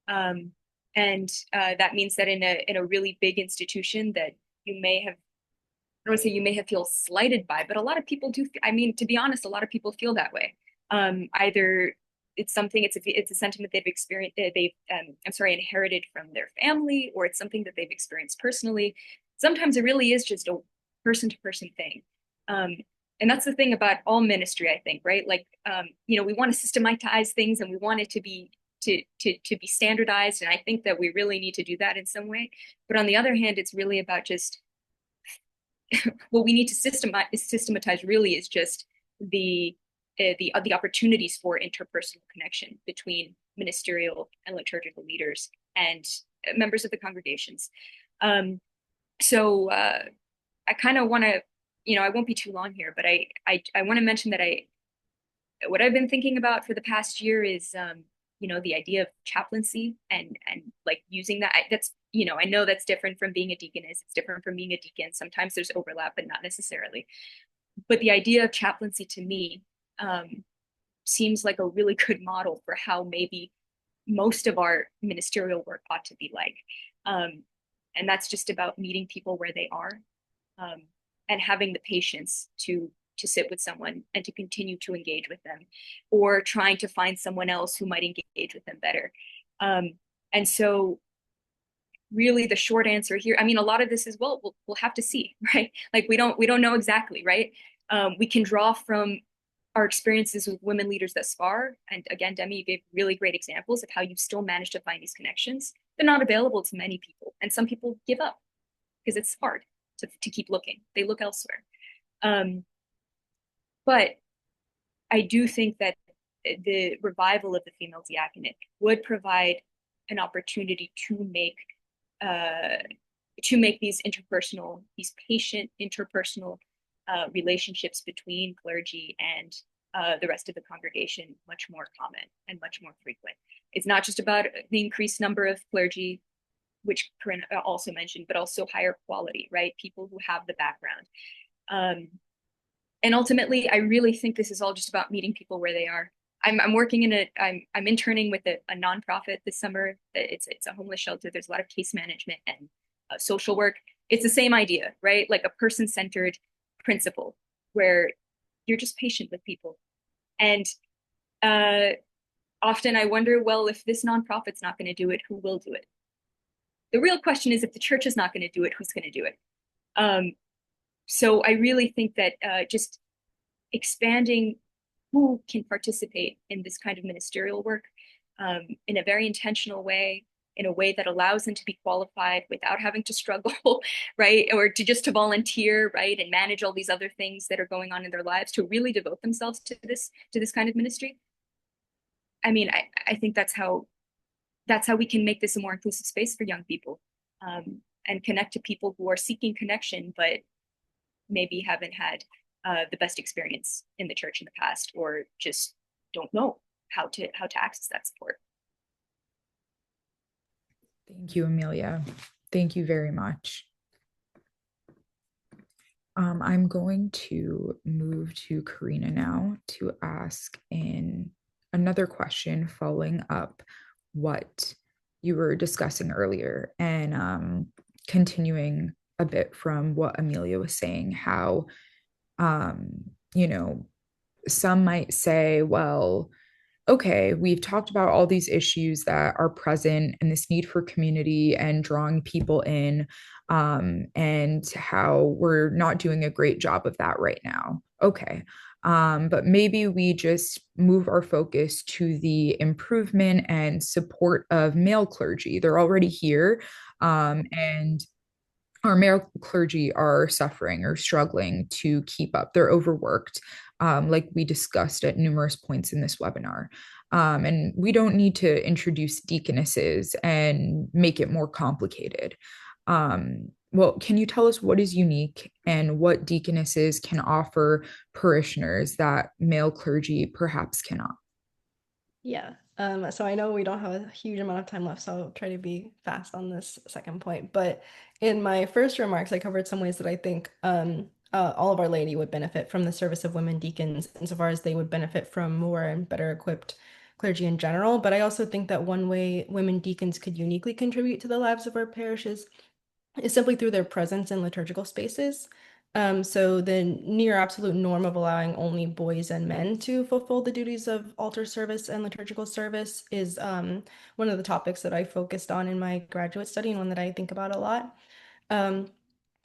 And that means that in a really big institution that you may have, I don't want to say you may have feel slighted by, but a lot of people do. I mean, to be honest, a lot of people feel that way. Either it's a sentiment they've experienced, inherited from their family, or it's something that they've experienced personally. Sometimes it really is just a person-to-person thing. And that's the thing about all ministry, I think, right? Like, we want to systematize things and we want it to be standardized. And I think that we really need to do that in some way. But on the other hand, it's really about just what we need to systematize really is just the opportunities for interpersonal connection between ministerial and liturgical leaders and members of the congregations. So I kind of want to, I won't be too long here, but I want to mention that what I've been thinking about for the past year is, the idea of chaplaincy and like using that. That's, I know that's different from being a deaconess. It's different from being a deacon. Sometimes there's overlap, but not necessarily. But the idea of chaplaincy to me seems like a really good model for how maybe most of our ministerial work ought to be like. And that's just about meeting people where they are, and having the patience to sit with someone and to continue to engage with them, or trying to find someone else who might engage with them better. And so really the short answer here, I mean, a lot of this is, we'll have to see, right? Like we don't know exactly, right? We can draw from our experiences with women leaders thus far. And again, Demi, you gave really great examples of how you still managed to find these connections. They're not available to many people. And some people give up because it's hard to keep looking. They look elsewhere. But I do think that the revival of the female diaconate would provide an opportunity to make these patient interpersonal relationships between clergy and the rest of the congregation much more common and much more frequent. It's not just about the increased number of clergy, which Corinne also mentioned, but also higher quality, right? People who have the background. And ultimately, I really think this is all just about meeting people where they are. I'm working I'm interning with a nonprofit this summer. It's a homeless shelter. There's a lot of case management and social work. It's the same idea, right? Like a person-centered principle where you're just patient with people. And often I wonder, well, if this nonprofit's not going to do it, who will do it? The real question is, if the church is not going to do it, who's going to do it? So I really think that just expanding who can participate in this kind of ministerial work in a very intentional way, in a way that allows them to be qualified without having to struggle, right? Or to volunteer, right? And manage all these other things that are going on in their lives, to really devote themselves to this kind of ministry. I mean, I think that's how we can make this a more inclusive space for young people, and connect to people who are seeking connection, but maybe haven't had the best experience in the church in the past, or just don't know how to access that support. Thank you, Amelia. Thank you very much. I'm going to move to Karina now to ask in another question following up what you were discussing earlier, and continuing a bit from what Amelia was saying, how, um, you know, some might say, well, okay, we've talked about all these issues that are present and this need for community and drawing people in, and how we're not doing a great job of that right now. Okay. But maybe we just move our focus to the improvement and support of male clergy. They're already here. And our male clergy are suffering or struggling to keep up. They're overworked, like we discussed at numerous points in this webinar. And we don't need to introduce deaconesses and make it more complicated. Well, can you tell us what is unique and what deaconesses can offer parishioners that male clergy perhaps cannot? Yeah. So I know we don't have a huge amount of time left, so I'll try to be fast on this second point. But in my first remarks, I covered some ways that I think all of Our Lady would benefit from the service of women deacons, insofar as they would benefit from more and better equipped clergy in general. But I also think that one way women deacons could uniquely contribute to the lives of our parishes is simply through their presence in liturgical spaces. So the near absolute norm of allowing only boys and men to fulfill the duties of altar service and liturgical service is one of the topics that I focused on in my graduate study, and one that I think about a lot. Um,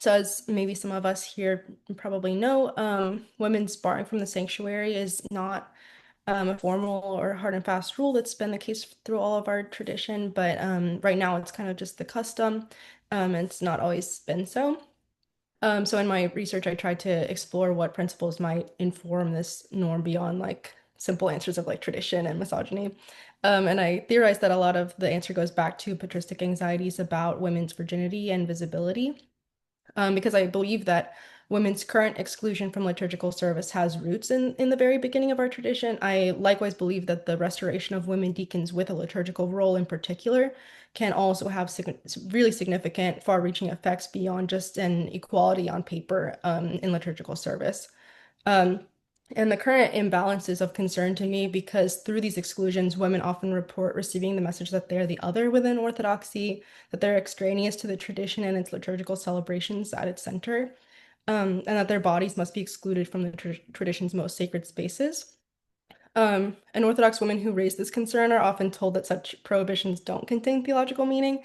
so as maybe some of us here probably know, women's barring from the sanctuary is not a formal or hard and fast rule. That's been the case through all of our tradition, but right now it's kind of just the custom. It's not always been so. So in my research, I tried to explore what principles might inform this norm beyond like simple answers of like tradition and misogyny. And I theorized that a lot of the answer goes back to patristic anxieties about women's virginity and visibility, because I believe that women's current exclusion from liturgical service has roots in the very beginning of our tradition. I likewise believe that the restoration of women deacons with a liturgical role in particular can also have really significant, far-reaching effects beyond just an equality on paper in liturgical service. Um, and the current imbalance is of concern to me because through these exclusions, women often report receiving the message that they're the other within Orthodoxy, that they're extraneous to the tradition and its liturgical celebrations at its center, and that their bodies must be excluded from the tradition's most sacred spaces. And Orthodox women who raise this concern are often told that such prohibitions don't contain theological meaning.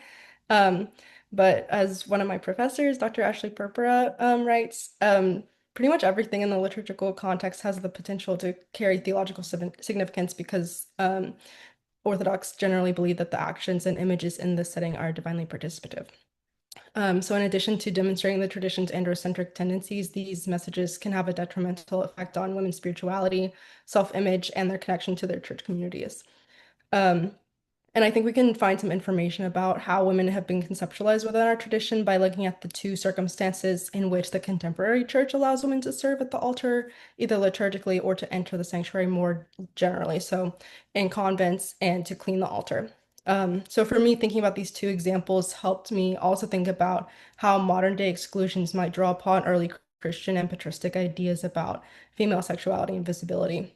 Um, but as one of my professors, Dr. Ashley Purpura, writes, pretty much everything in the liturgical context has the potential to carry theological significance because Orthodox generally believe that the actions and images in this setting are divinely participative. So in addition to demonstrating the tradition's androcentric tendencies, these messages can have a detrimental effect on women's spirituality, self-image, and their connection to their church communities. Um, and I think we can find some information about how women have been conceptualized within our tradition by looking at the two circumstances in which the contemporary church allows women to serve at the altar, either liturgically or to enter the sanctuary more generally, so in convents and to clean the altar. So for me, thinking about these two examples helped me also think about how modern day exclusions might draw upon early Christian and patristic ideas about female sexuality and visibility.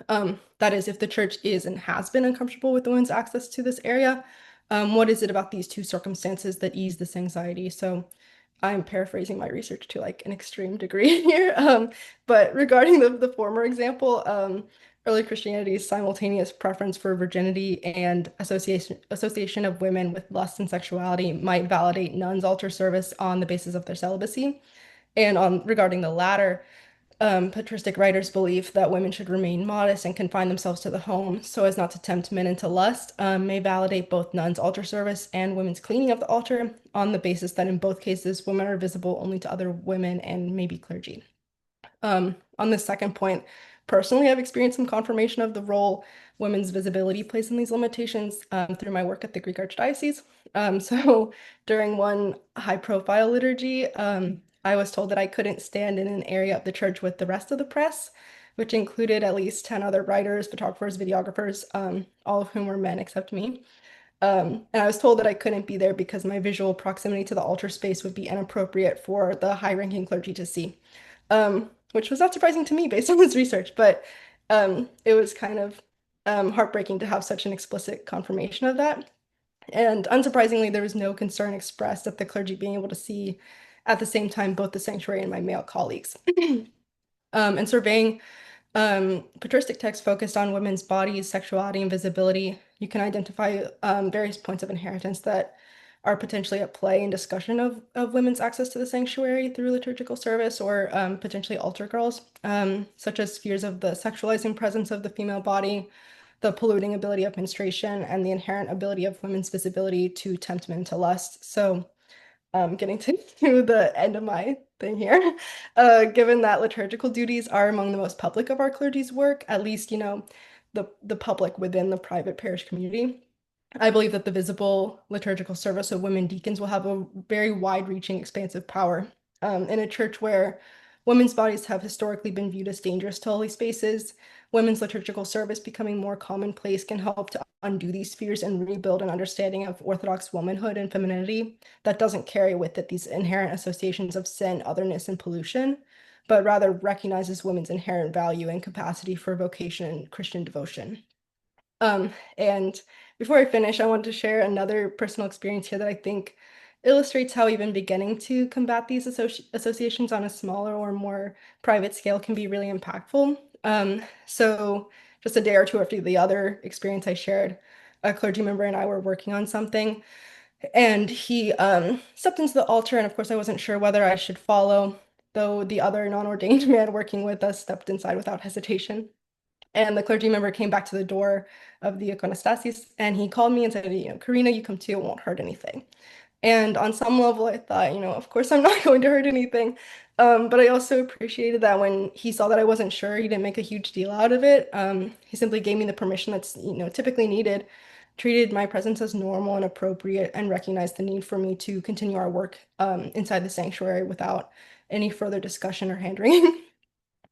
That is, if the church is and has been uncomfortable with women's access to this area, what is it about these two circumstances that ease this anxiety? So I'm paraphrasing my research to like an extreme degree here. But regarding the former example, early Christianity's simultaneous preference for virginity and association of women with lust and sexuality might validate nuns' altar service on the basis of their celibacy. And on regarding the latter, patristic writers' belief that women should remain modest and confine themselves to the home so as not to tempt men into lust may validate both nuns' altar service and women's cleaning of the altar on the basis that in both cases, women are visible only to other women and maybe clergy. On the second point, personally, I've experienced some confirmation of the role women's visibility plays in these limitations through my work at the Greek Archdiocese. So during one high-profile liturgy, I was told that I couldn't stand in an area of the church with the rest of the press, which included at least 10 other writers, photographers, videographers, all of whom were men except me. And I was told that I couldn't be there because my visual proximity to the altar space would be inappropriate for the high-ranking clergy to see, which was not surprising to me based on this research, but it was kind of heartbreaking to have such an explicit confirmation of that. And unsurprisingly, there was no concern expressed at the clergy being able to see at the same time both the sanctuary and my male colleagues. And surveying patristic texts focused on women's bodies, sexuality, and visibility, you can identify various points of inheritance that are potentially at play in discussion of women's access to the sanctuary through liturgical service or potentially altar girls, such as fears of the sexualizing presence of the female body, the polluting ability of menstruation, and the inherent ability of women's visibility to tempt men to lust. So getting to the end of my thing here. Given that liturgical duties are among the most public of our clergy's work, at least, the public within the private parish community, I believe that the visible liturgical service of women deacons will have a very wide-reaching, expansive power. In a church where women's bodies have historically been viewed as dangerous to holy spaces, women's liturgical service becoming more commonplace can help to undo these fears and rebuild an understanding of Orthodox womanhood and femininity that doesn't carry with it these inherent associations of sin, otherness, and pollution, but rather recognizes women's inherent value and capacity for vocation and Christian devotion. And before I finish, I want to share another personal experience here that I think illustrates how even beginning to combat these associations on a smaller or more private scale can be really impactful. So just a day or two after the other experience I shared, a clergy member and I were working on something, and he stepped into the altar, and of course I wasn't sure whether I should follow, though the other non-ordained man working with us stepped inside without hesitation. And the clergy member came back to the door of the Deaconesses and he called me and said, Karina, you come too, it won't hurt anything. And on some level, I thought, of course I'm not going to hurt anything. But I also appreciated that when he saw that I wasn't sure, he didn't make a huge deal out of it. He simply gave me the permission that's, typically needed, treated my presence as normal and appropriate, and recognized the need for me to continue our work inside the sanctuary without any further discussion or hand wringing.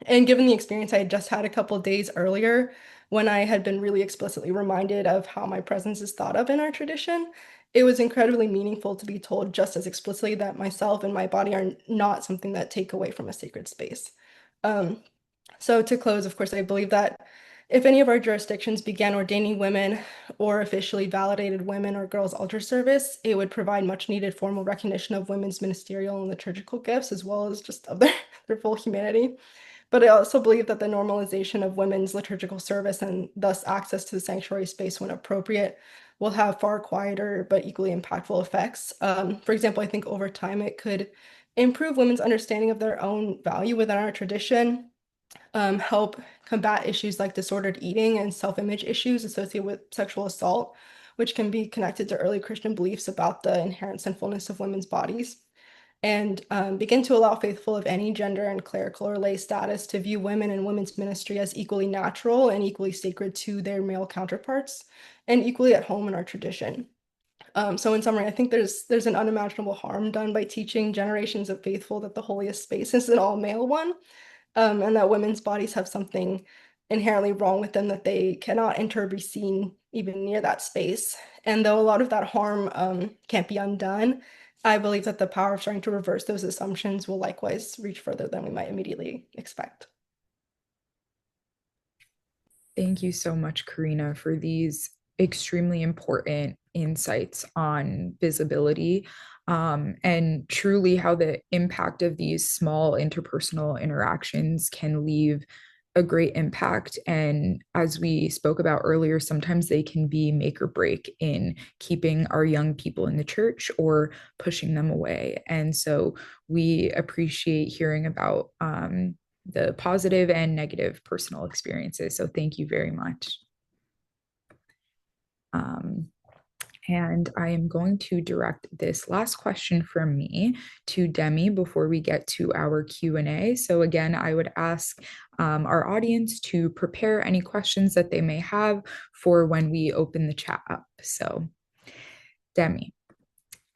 And given the experience I had just had a couple of days earlier, when I had been really explicitly reminded of how my presence is thought of in our tradition, it was incredibly meaningful to be told just as explicitly that myself and my body are not something that take away from a sacred space. Um, so to close, of course, I believe that if any of our jurisdictions began ordaining women or officially validated women or girls' altar service, it would provide much needed formal recognition of women's ministerial and liturgical gifts, as well as just of their full humanity. But I also believe that the normalization of women's liturgical service and thus access to the sanctuary space when appropriate will have far quieter but equally impactful effects. For example, I think over time it could improve women's understanding of their own value within our tradition, help combat issues like disordered eating and self-image issues associated with sexual assault, which can be connected to early Christian beliefs about the inherent sinfulness of women's bodies, and begin to allow faithful of any gender and clerical or lay status to view women and women's ministry as equally natural and equally sacred to their male counterparts and equally at home in our tradition. So in summary, I think there's an unimaginable harm done by teaching generations of faithful that the holiest space is an all-male one, and that women's bodies have something inherently wrong with them that they cannot enter or be seen even near that space. And though a lot of that harm can't be undone, I believe that the power of trying to reverse those assumptions will likewise reach further than we might immediately expect. Thank you so much, Karina, for these extremely important insights on visibility, and truly how the impact of these small interpersonal interactions can leave a great impact. And as we spoke about earlier, sometimes they can be make or break in keeping our young people in the church or pushing them away. And so we appreciate hearing about the positive and negative personal experiences. So thank you very much. Um, and I am going to direct this last question from me to Demi before we get to our Q&A. So again, I would ask our audience to prepare any questions that they may have for when we open the chat up. So Demi,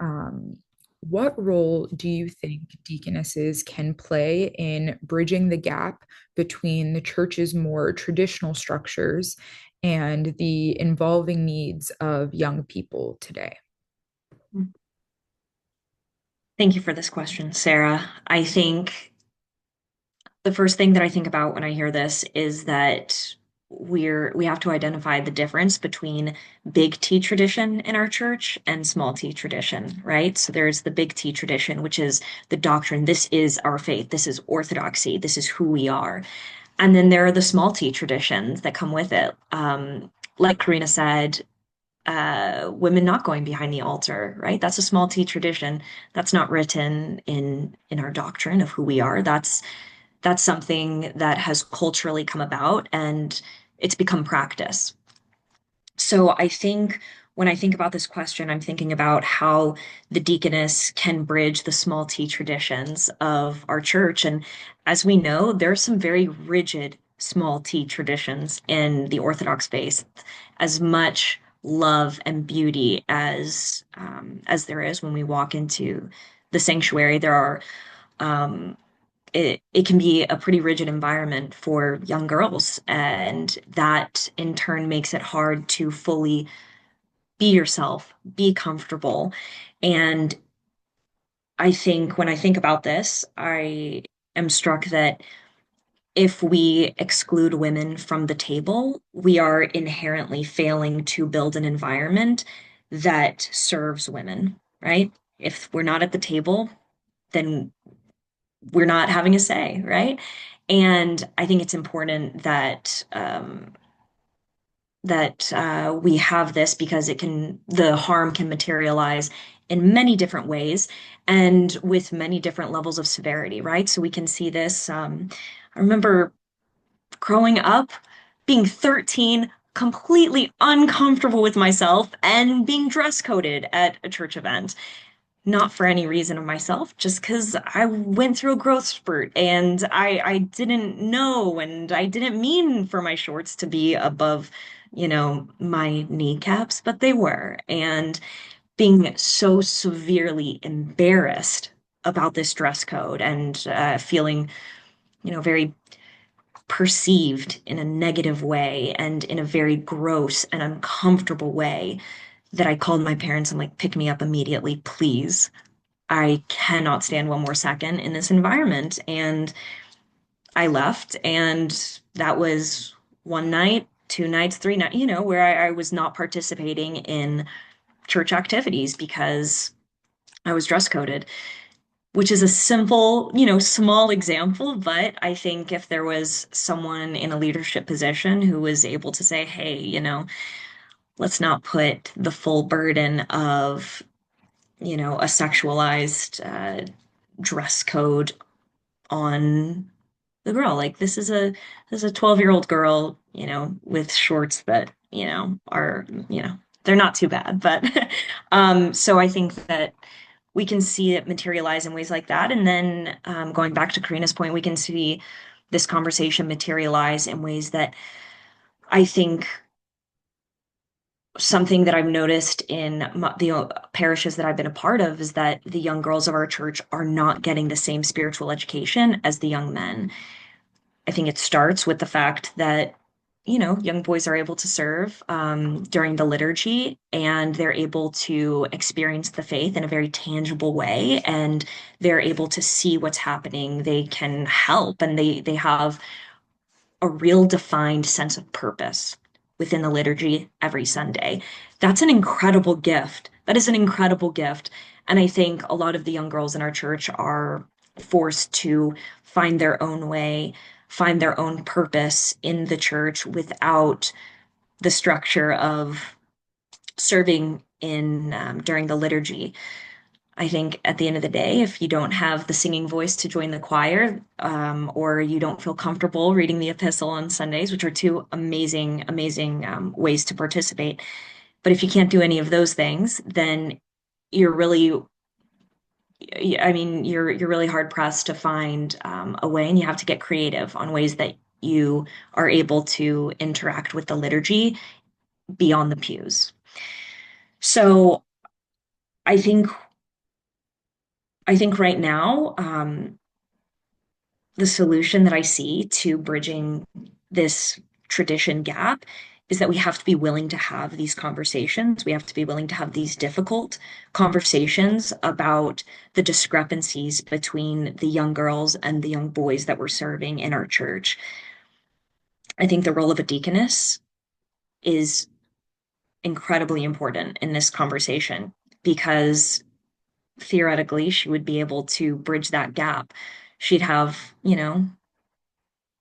um, what role do you think deaconesses can play in bridging the gap between the church's more traditional structures and the evolving needs of young people today? Thank you for this question, Sarah. I think the first thing that I think about when I hear this is that we have to identify the difference between big T tradition in our church and small T tradition, right? So there's the big T tradition, which is the doctrine. This is our faith. This is orthodoxy. This is who we are. And then there are the small T traditions that come with it. Like Karina said, women not going behind the altar, right? That's a small T tradition. That's not written in our doctrine of who we are. That's something that has culturally come about and it's become practice. So I think when I think about this question, I'm thinking about how the deaconess can bridge the small T traditions of our church. And as we know, there are some very rigid small T traditions in the Orthodox faith. As much love and beauty as there is when we walk into the sanctuary, there are it can be a pretty rigid environment for young girls, and that in turn makes it hard to fully be yourself, be comfortable. And I think when I think about this, I am struck that if we exclude women from the table, we are inherently failing to build an environment that serves women, right? If we're not at the table, then we're not having a say, right? And I think it's important that we have this because the harm can materialize in many different ways and with many different levels of severity, right? So we can see this. I remember growing up, being 13, completely uncomfortable with myself and being dress coded at a church event, not for any reason of myself, just because I went through a growth spurt and I didn't know and I didn't mean for my shorts to be above, my kneecaps, but they were. And being so severely embarrassed about this dress code and feeling, very perceived in a negative way and in a very gross and uncomfortable way that I called my parents and like, pick me up immediately, please. I cannot stand one more second in this environment. And I left, and that was one night, two nights, three nights, where I was not participating in church activities because I was dress coded, which is a simple, small example. But I think if there was someone in a leadership position who was able to say, hey, let's not put the full burden of, a sexualized dress code on the girl. Like this is a 12-year-old girl, with shorts that, are, they're not too bad. But so I think that we can see it materialize in ways like that. And then going back to Karina's point, we can see this conversation materialize in ways that I think something that I've noticed in the parishes that I've been a part of is that the young girls of our church are not getting the same spiritual education as the young men. I think it starts with the fact that, young boys are able to serve during the liturgy and they're able to experience the faith in a very tangible way and they're able to see what's happening. They can help and they have a real defined sense of purpose within the liturgy every Sunday. That's an incredible gift. That is an incredible gift. And I think a lot of the young girls in our church are forced to find their own way, find their own purpose in the church without the structure of serving in during the liturgy. I think at the end of the day, if you don't have the singing voice to join the choir, or you don't feel comfortable reading the epistle on Sundays, which are two amazing, amazing ways to participate, but if you can't do any of those things, then you're really, I mean, you're really hard pressed to find a way, and you have to get creative on ways that you are able to interact with the liturgy beyond the pews. So I think I think right now, the solution that I see to bridging this tradition gap is that we have to be willing to have these conversations. We have to be willing to have these difficult conversations about the discrepancies between the young girls and the young boys that we're serving in our church. I think the role of a deaconess is incredibly important in this conversation because theoretically she would be able to bridge that gap. She'd have,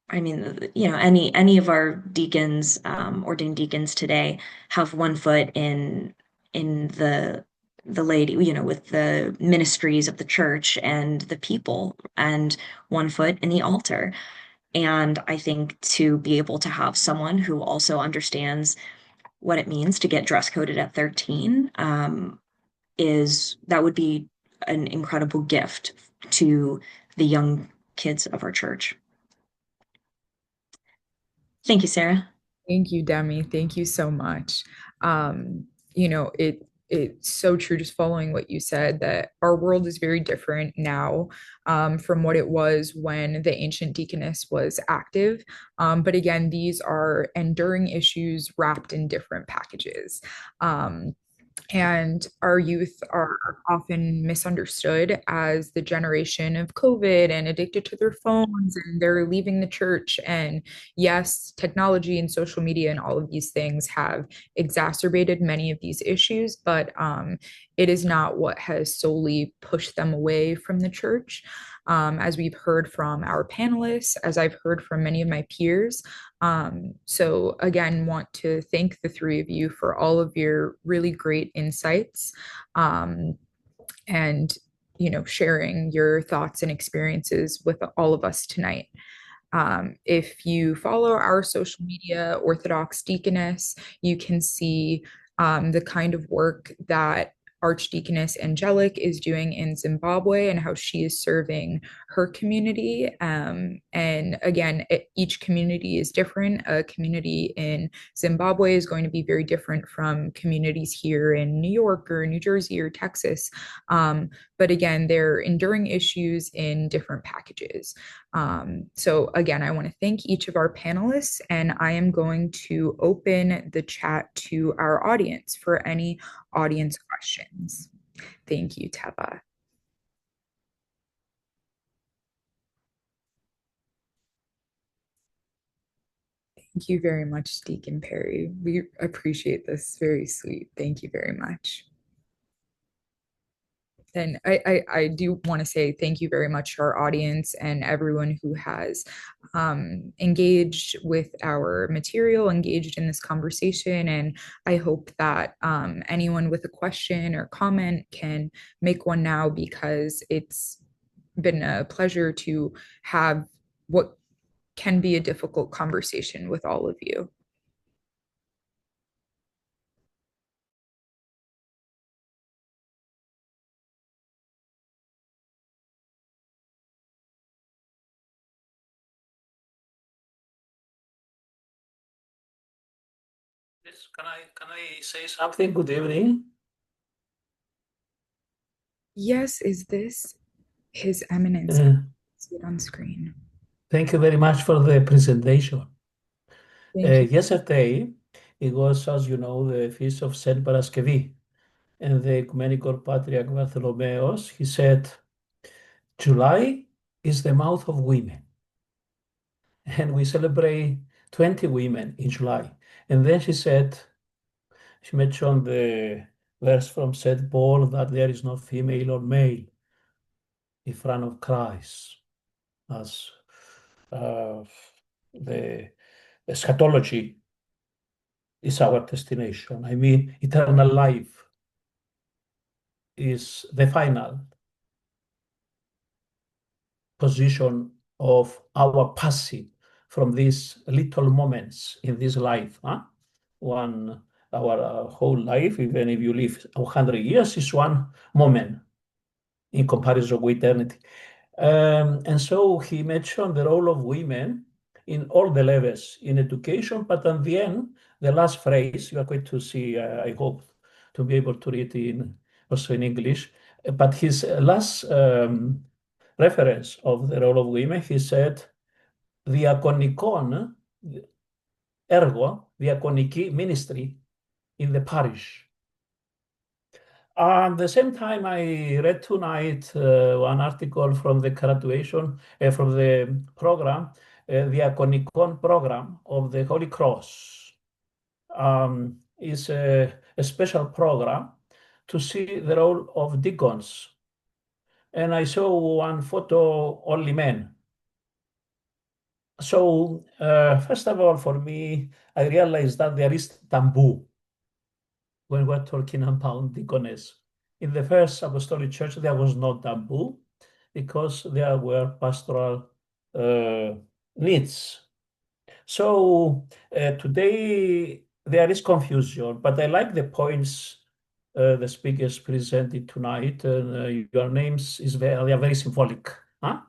I mean, any of our deacons, ordained deacons today have one foot in the lady, with the ministries of the church and the people, and one foot in the altar. And I think to be able to have someone who also understands what it means to get dress coded at 13, that would be an incredible gift to the young kids of our church. Thank you, Sarah. Thank you, Demi. Thank you so much. It's so true, just following what you said, that our world is very different now from what it was when the ancient deaconess was active. But again, these are enduring issues wrapped in different packages. And our youth are often misunderstood as the generation of COVID and addicted to their phones, and they're leaving the church. And yes, technology and social media and all of these things have exacerbated many of these issues, but it is not what has solely pushed them away from the church. As we've heard from our panelists, as I've heard from many of my peers. So again, want to thank the three of you for all of your really great insights, and sharing your thoughts and experiences with all of us tonight. If you follow our social media, Orthodox Deaconess, you can see the kind of work that Archdeaconess Angelic is doing in Zimbabwe and how she is serving her community. And again, each community is different. A community in Zimbabwe is going to be very different from communities here in New York or New Jersey or Texas. But again, they're enduring issues in different packages. So again, I want to thank each of our panelists, and I am going to open the chat to our audience for any audience questions. Thank you, Teva. Thank you very much, Deacon Perry. We appreciate this. Very sweet. Thank you very much. And I do want to say thank you very much to our audience and everyone who has engaged with our material, engaged in this conversation. And I hope that anyone with a question or comment can make one now, because it's been a pleasure to have what can be a difficult conversation with all of you. Yes, can I say something? Good evening. Yes, is this His Eminence? See it on screen. Thank you very much for the presentation. Thank you. Yesterday, it was, as you know, the feast of Saint Paraskevi, and the Ecumenical Patriarch Bartholomeus, he said, July is the month of women, and we celebrate 20 women in July. And then she mentioned the verse from St. Paul that there is no female or male in front of Christ, as the eschatology is our destination. I mean, eternal life. is the final position of our passing from these little moments in this life. One, our whole life, even if you live 100 years, is one moment in comparison with eternity. And so he mentioned the role of women in all the levels in education, but at the end, the last phrase, you are going to see, I hope, to be able to read in also in English, but his last reference of the role of women, he said, diakonikon, ergo, diakoniki ministry in the parish. At the same time, I read tonight one article from the graduation, from the program, the Diaconicon program of the Holy Cross. Is a special program to see the role of deacons. And I saw one photo, only men. So, first of all, for me, I realized that there is taboo when we're talking about deaconess. In the first apostolic church, there was no taboo because there were pastoral needs. So today there is confusion, but I like the points the speakers presented tonight. Your names they are very symbolic. Huh?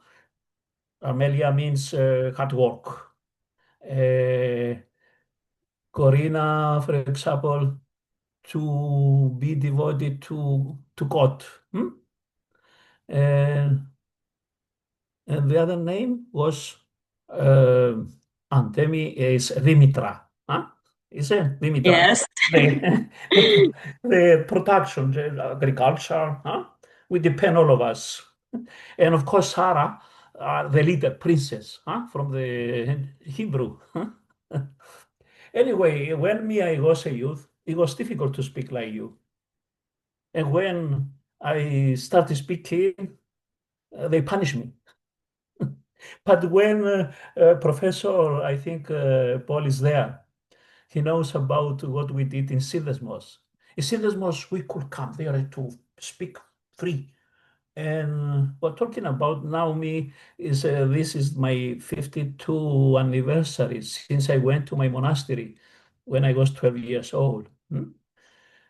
Amelia means hard work. Corina, for example, to be devoted to God. Hmm? And, and the other name was uh, Antemi is Dimitra. Huh? Is it Dimitra? Yes. The, the production, the agriculture, huh? We depend all of us. And of course, Sarah, the leader, princess, huh? From the Hebrew. Huh? Anyway, when I was a youth, it was difficult to speak like you. And when I started speaking, they punished me. But when Professor, I think Paul is there, he knows about what we did in Sidesmos. In Sidesmos, we could come there to speak free. And what talking about now me is this is my 52 anniversary since I went to my monastery when I was 12 years old. Hmm?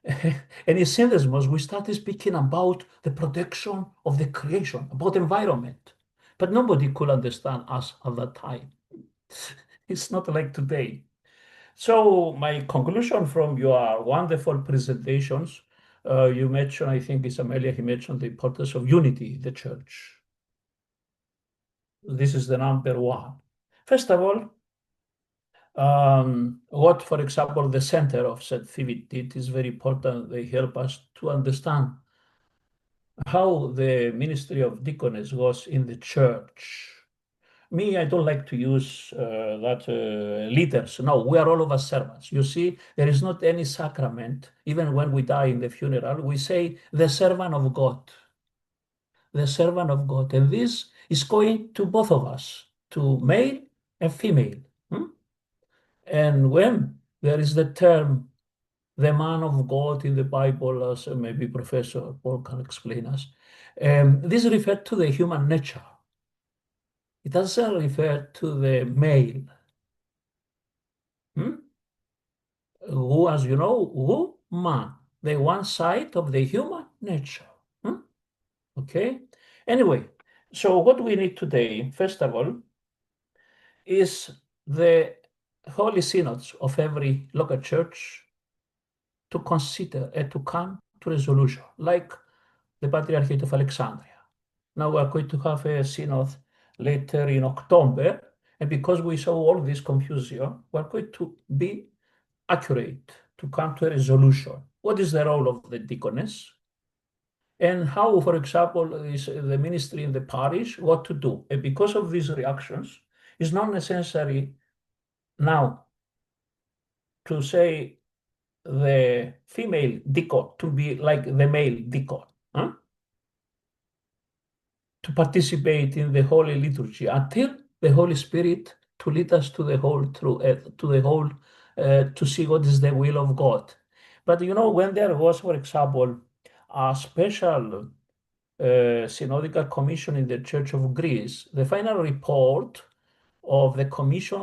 And in Syndesmos, we started speaking about the protection of the creation, about environment. But nobody could understand us at that time. It's not like today. So my conclusion from your wonderful presentations, you mentioned, I think it's Amelia, he mentioned the importance of unity in the church. This is the number one. First of all, what, for example, the Center of St. Phoebe did is very important. They help us to understand how the ministry of deaconess was in the church. Me, I don't like to use that leaders. No, we are all of us servants. You see, there is not any sacrament. Even when we die in the funeral, we say the servant of God, the servant of God. And this is going to both of us, to male and female. Hmm? And when there is the term the man of God in the Bible, as maybe Professor Paul can explain us. This refers to the human nature. It doesn't refer to the male, who, as you know, woman, the one side of the human nature. Okay? Anyway, so what we need today, first of all, is the holy synods of every local church to consider and to come to resolution, like the Patriarchate of Alexandria. Now we are going to have a synod later in October, and because we saw all this confusion, we are going to be accurate to come to a resolution. What is the role of the deaconess? And how, for example, is the ministry in the parish, what to do? And because of these reactions, it's not necessary now to say the female deacon to be like the male deacon. Huh? To participate in the Holy Liturgy until the Holy Spirit to lead us to the whole truth, to the whole, to see what is the will of God. But you know, when there was, for example, a special synodical commission in the Church of Greece. The final report of the commission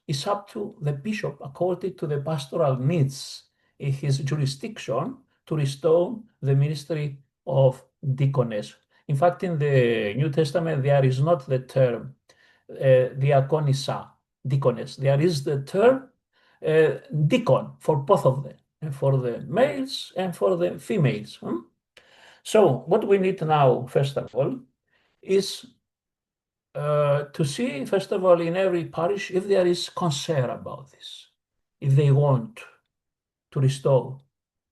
is up to the bishop according to the pastoral needs in his jurisdiction to restore the ministry of deaconess. In fact, in the New Testament, there is not the term diaconissa, deaconess. There is the term deacon for both of them, and for the males and for the females. So what we need now, first of all, is to see, first of all, in every parish, if there is concern about this, if they want to restore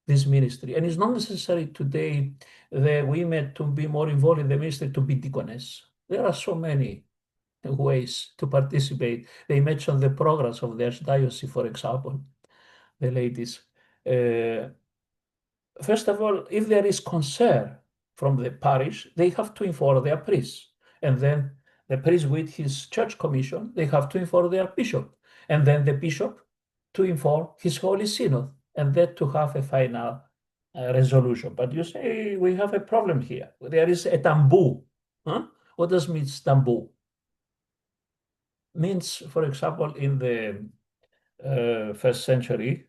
this ministry. And it's not necessary today the women to be more involved in the ministry to be deaconess. There are so many ways to participate. They mentioned the programs of the archdiocese, for example, the ladies. First of all, if there is concern from the parish, they have to inform their priest. And then the priest with his church commission, they have to inform their bishop. And then the bishop to inform his Holy Synod, and then to have a final resolution. But you say, we have a problem here. There is a taboo. Huh? What does mean taboo? Means, for example, in the first century,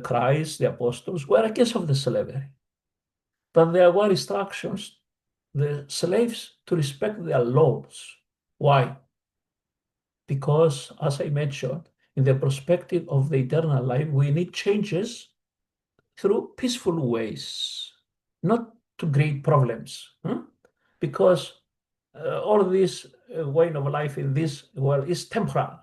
Christ, the apostles, were against of the slavery. But there were instructions, the slaves to respect their lords. Why? Because, as I mentioned, in the perspective of the eternal life, we need changes through peaceful ways, not to create problems. Because all this way of life in this world is temporal.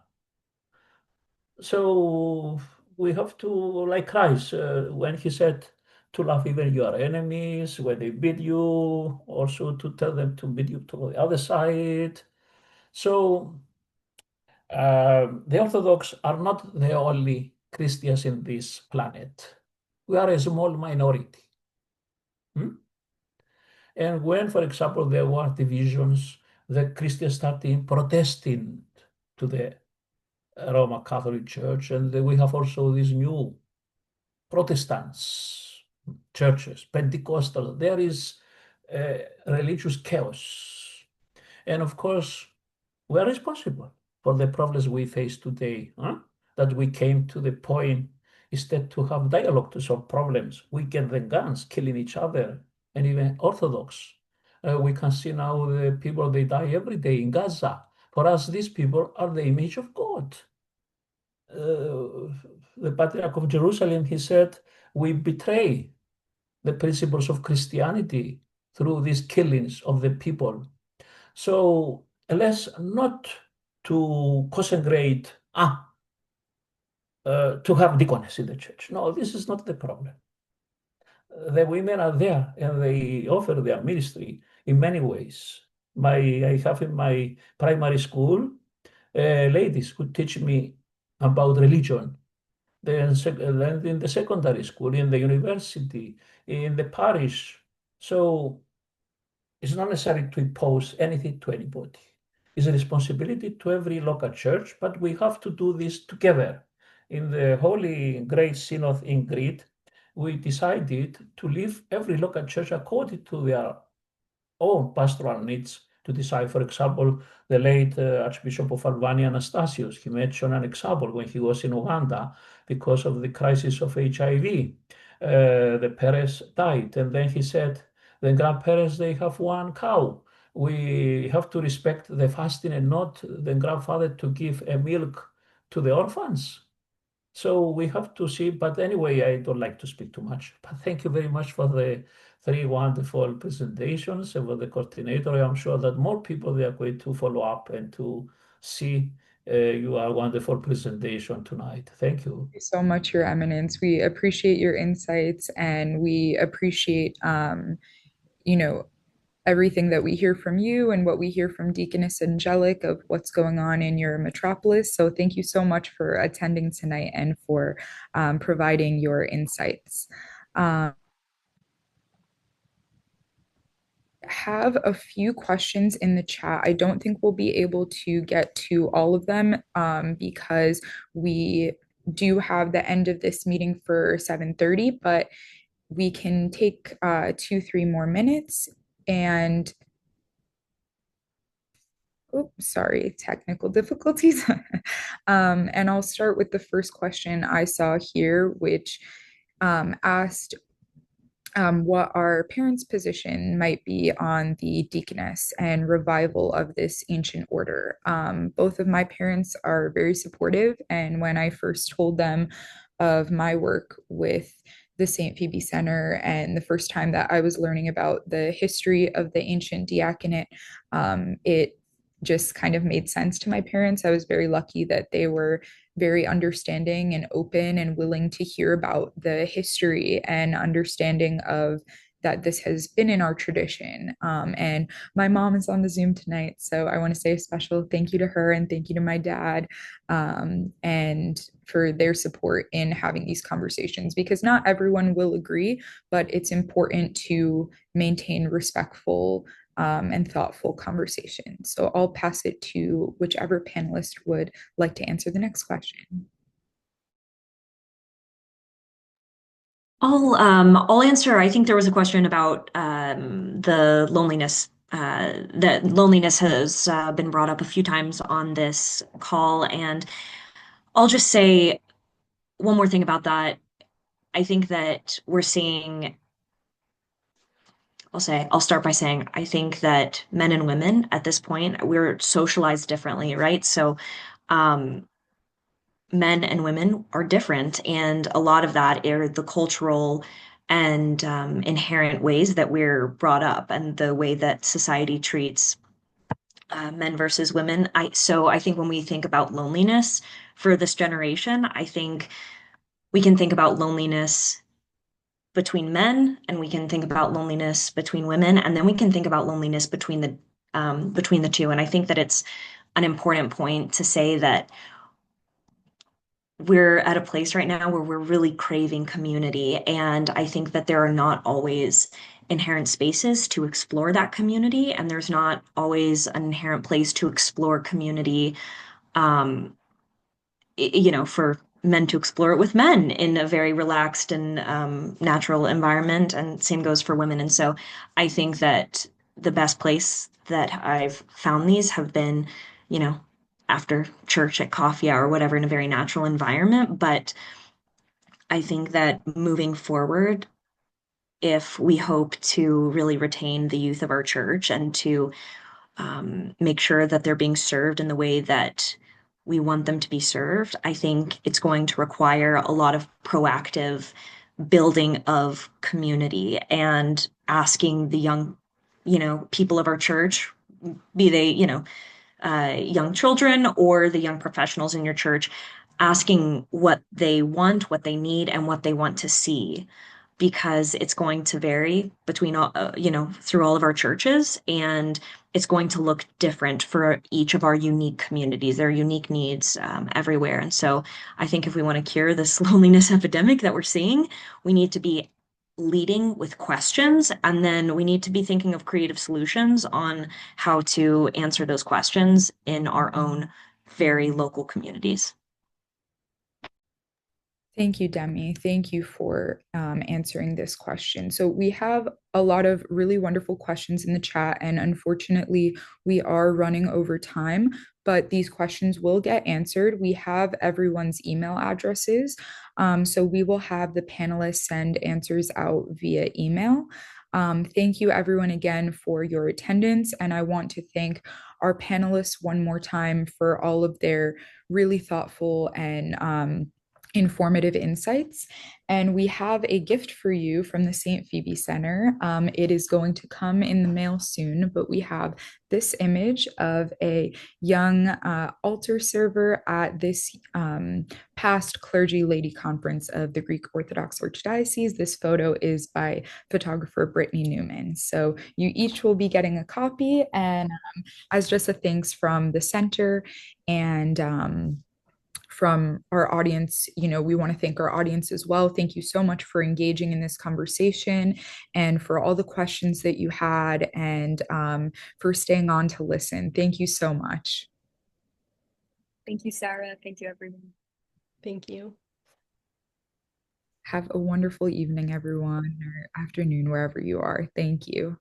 So we have to, like Christ, when he said to love even your enemies, when they beat you, also to tell them to beat you to the other side. So the Orthodox are not the only Christians in this planet. We are a small minority. And when, for example, there were divisions, the Christians started protesting to the Roman Catholic Church, and we have also these new Protestants churches, Pentecostal. There is religious chaos. And of course, we are responsible for the problems we face today, that we came to the point, instead to have dialogue to solve problems, we get the guns killing each other, and even Orthodox. We can see now the people, they die every day in Gaza. For us, these people are the image of God. The Patriarch of Jerusalem, he said, we betray the principles of Christianity through these killings of the people. So let's not to concentrate to have deaconess in the church. No, this is not the problem. The women are there and they offer their ministry in many ways. I have in my primary school ladies who teach me about religion. Then in the secondary school, in the university, in the parish. So it's not necessary to impose anything to anybody. It's a responsibility to every local church, but we have to do this together. In the Holy Great Synod in Crete, we decided to leave every local church according to their own pastoral needs to decide. For example, the late Archbishop of Albania, Anastasius, he mentioned an example when he was in Uganda because of the crisis of HIV. The parents died, and then he said, the grandparents, they have one cow. We have to respect the fasting and not the grandfather to give a milk to the orphans. So we have to see, but anyway, I don't like to speak too much. But thank you very much for the three wonderful presentations and for the coordinator. I'm sure that more people, they are going to follow up and to see your wonderful presentation tonight. Thank you. Thank you so much, Your Eminence. We appreciate your insights and we appreciate, you know, everything that we hear from you and what we hear from Deaconess Angelic of what's going on in your metropolis. So thank you so much for attending tonight and for providing your insights. Have a few questions in the chat. I don't think we'll be able to get to all of them because we do have the end of this meeting for 7:30, but we can take 2, 3 more minutes and oh, sorry, technical difficulties. And I'll start with the first question I saw here, which asked what our parents' position might be on the deaconess and revival of this ancient order. Both of my parents are very supportive, and when I first told them of my work with the St. Phoebe Center and the first time that I was learning about the history of the ancient diaconate, it just kind of made sense to my parents. I was very lucky that they were very understanding and open and willing to hear about the history and understanding of that this has been in our tradition. And my mom is on the Zoom tonight, so I want to say a special thank you to her and thank you to my dad, and for their support in having these conversations because not everyone will agree, but it's important to maintain respectful and thoughtful conversation. So I'll pass it to whichever panelist would like to answer the next question. I'll answer. I think there was a question about the loneliness. That loneliness has been brought up a few times on this call, and I'll just say one more thing about that. I think that we're seeing, I'll start by saying, I think that men and women at this point, we're socialized differently, right? So, um, men and women are different, and a lot of that are the cultural and inherent ways that we're brought up and the way that society treats men versus women. I think when we think about loneliness for this generation, I think we can think about loneliness between men, and we can think about loneliness between women, and then we can think about loneliness between the two. And I think that it's an important point to say that we're at a place right now where we're really craving community. And I think that there are not always inherent spaces to explore that community. And there's not always an inherent place to explore community, um, for men to explore it with men in a very relaxed and natural environment. And same goes for women. And so I think that the best place that I've found these have been, you know, after church at coffee hour or whatever in a very natural environment. But I think that moving forward, if we hope to really retain the youth of our church and to make sure that they're being served in the way that we want them to be served, I think it's going to require a lot of proactive building of community and asking the young, people of our church, be they, young children or the young professionals in your church, asking what they want, what they need, and what they want to see, because it's going to vary between all, through all of our churches, and it's going to look different for each of our unique communities. There are unique needs everywhere. And so I think if we want to cure this loneliness epidemic that we're seeing, we need to be leading with questions, and then we need to be thinking of creative solutions on how to answer those questions in our own very local communities. Thank you, Demi. Thank you for answering this question. So, we have a lot of really wonderful questions in the chat, and unfortunately, we are running over time, but these questions will get answered. We have everyone's email addresses, so we will have the panelists send answers out via email. Thank you, everyone, again for your attendance, and I want to thank our panelists one more time for all of their really thoughtful and informative insights. And we have a gift for you from the St. Phoebe Center. It is going to come in the mail soon, but we have this image of a young altar server at this past clergy lady conference of the Greek Orthodox Archdiocese. This photo is by photographer Brittany Newman. So you each will be getting a copy, and as just a thanks from the center and from our audience, we want to thank our audience as well. Thank you so much for engaging in this conversation and for all the questions that you had, and for staying on to listen. Thank you so much. Thank you, Sarah. Thank you, everyone. Thank you. Have a wonderful evening, everyone, or afternoon, wherever you are. Thank you.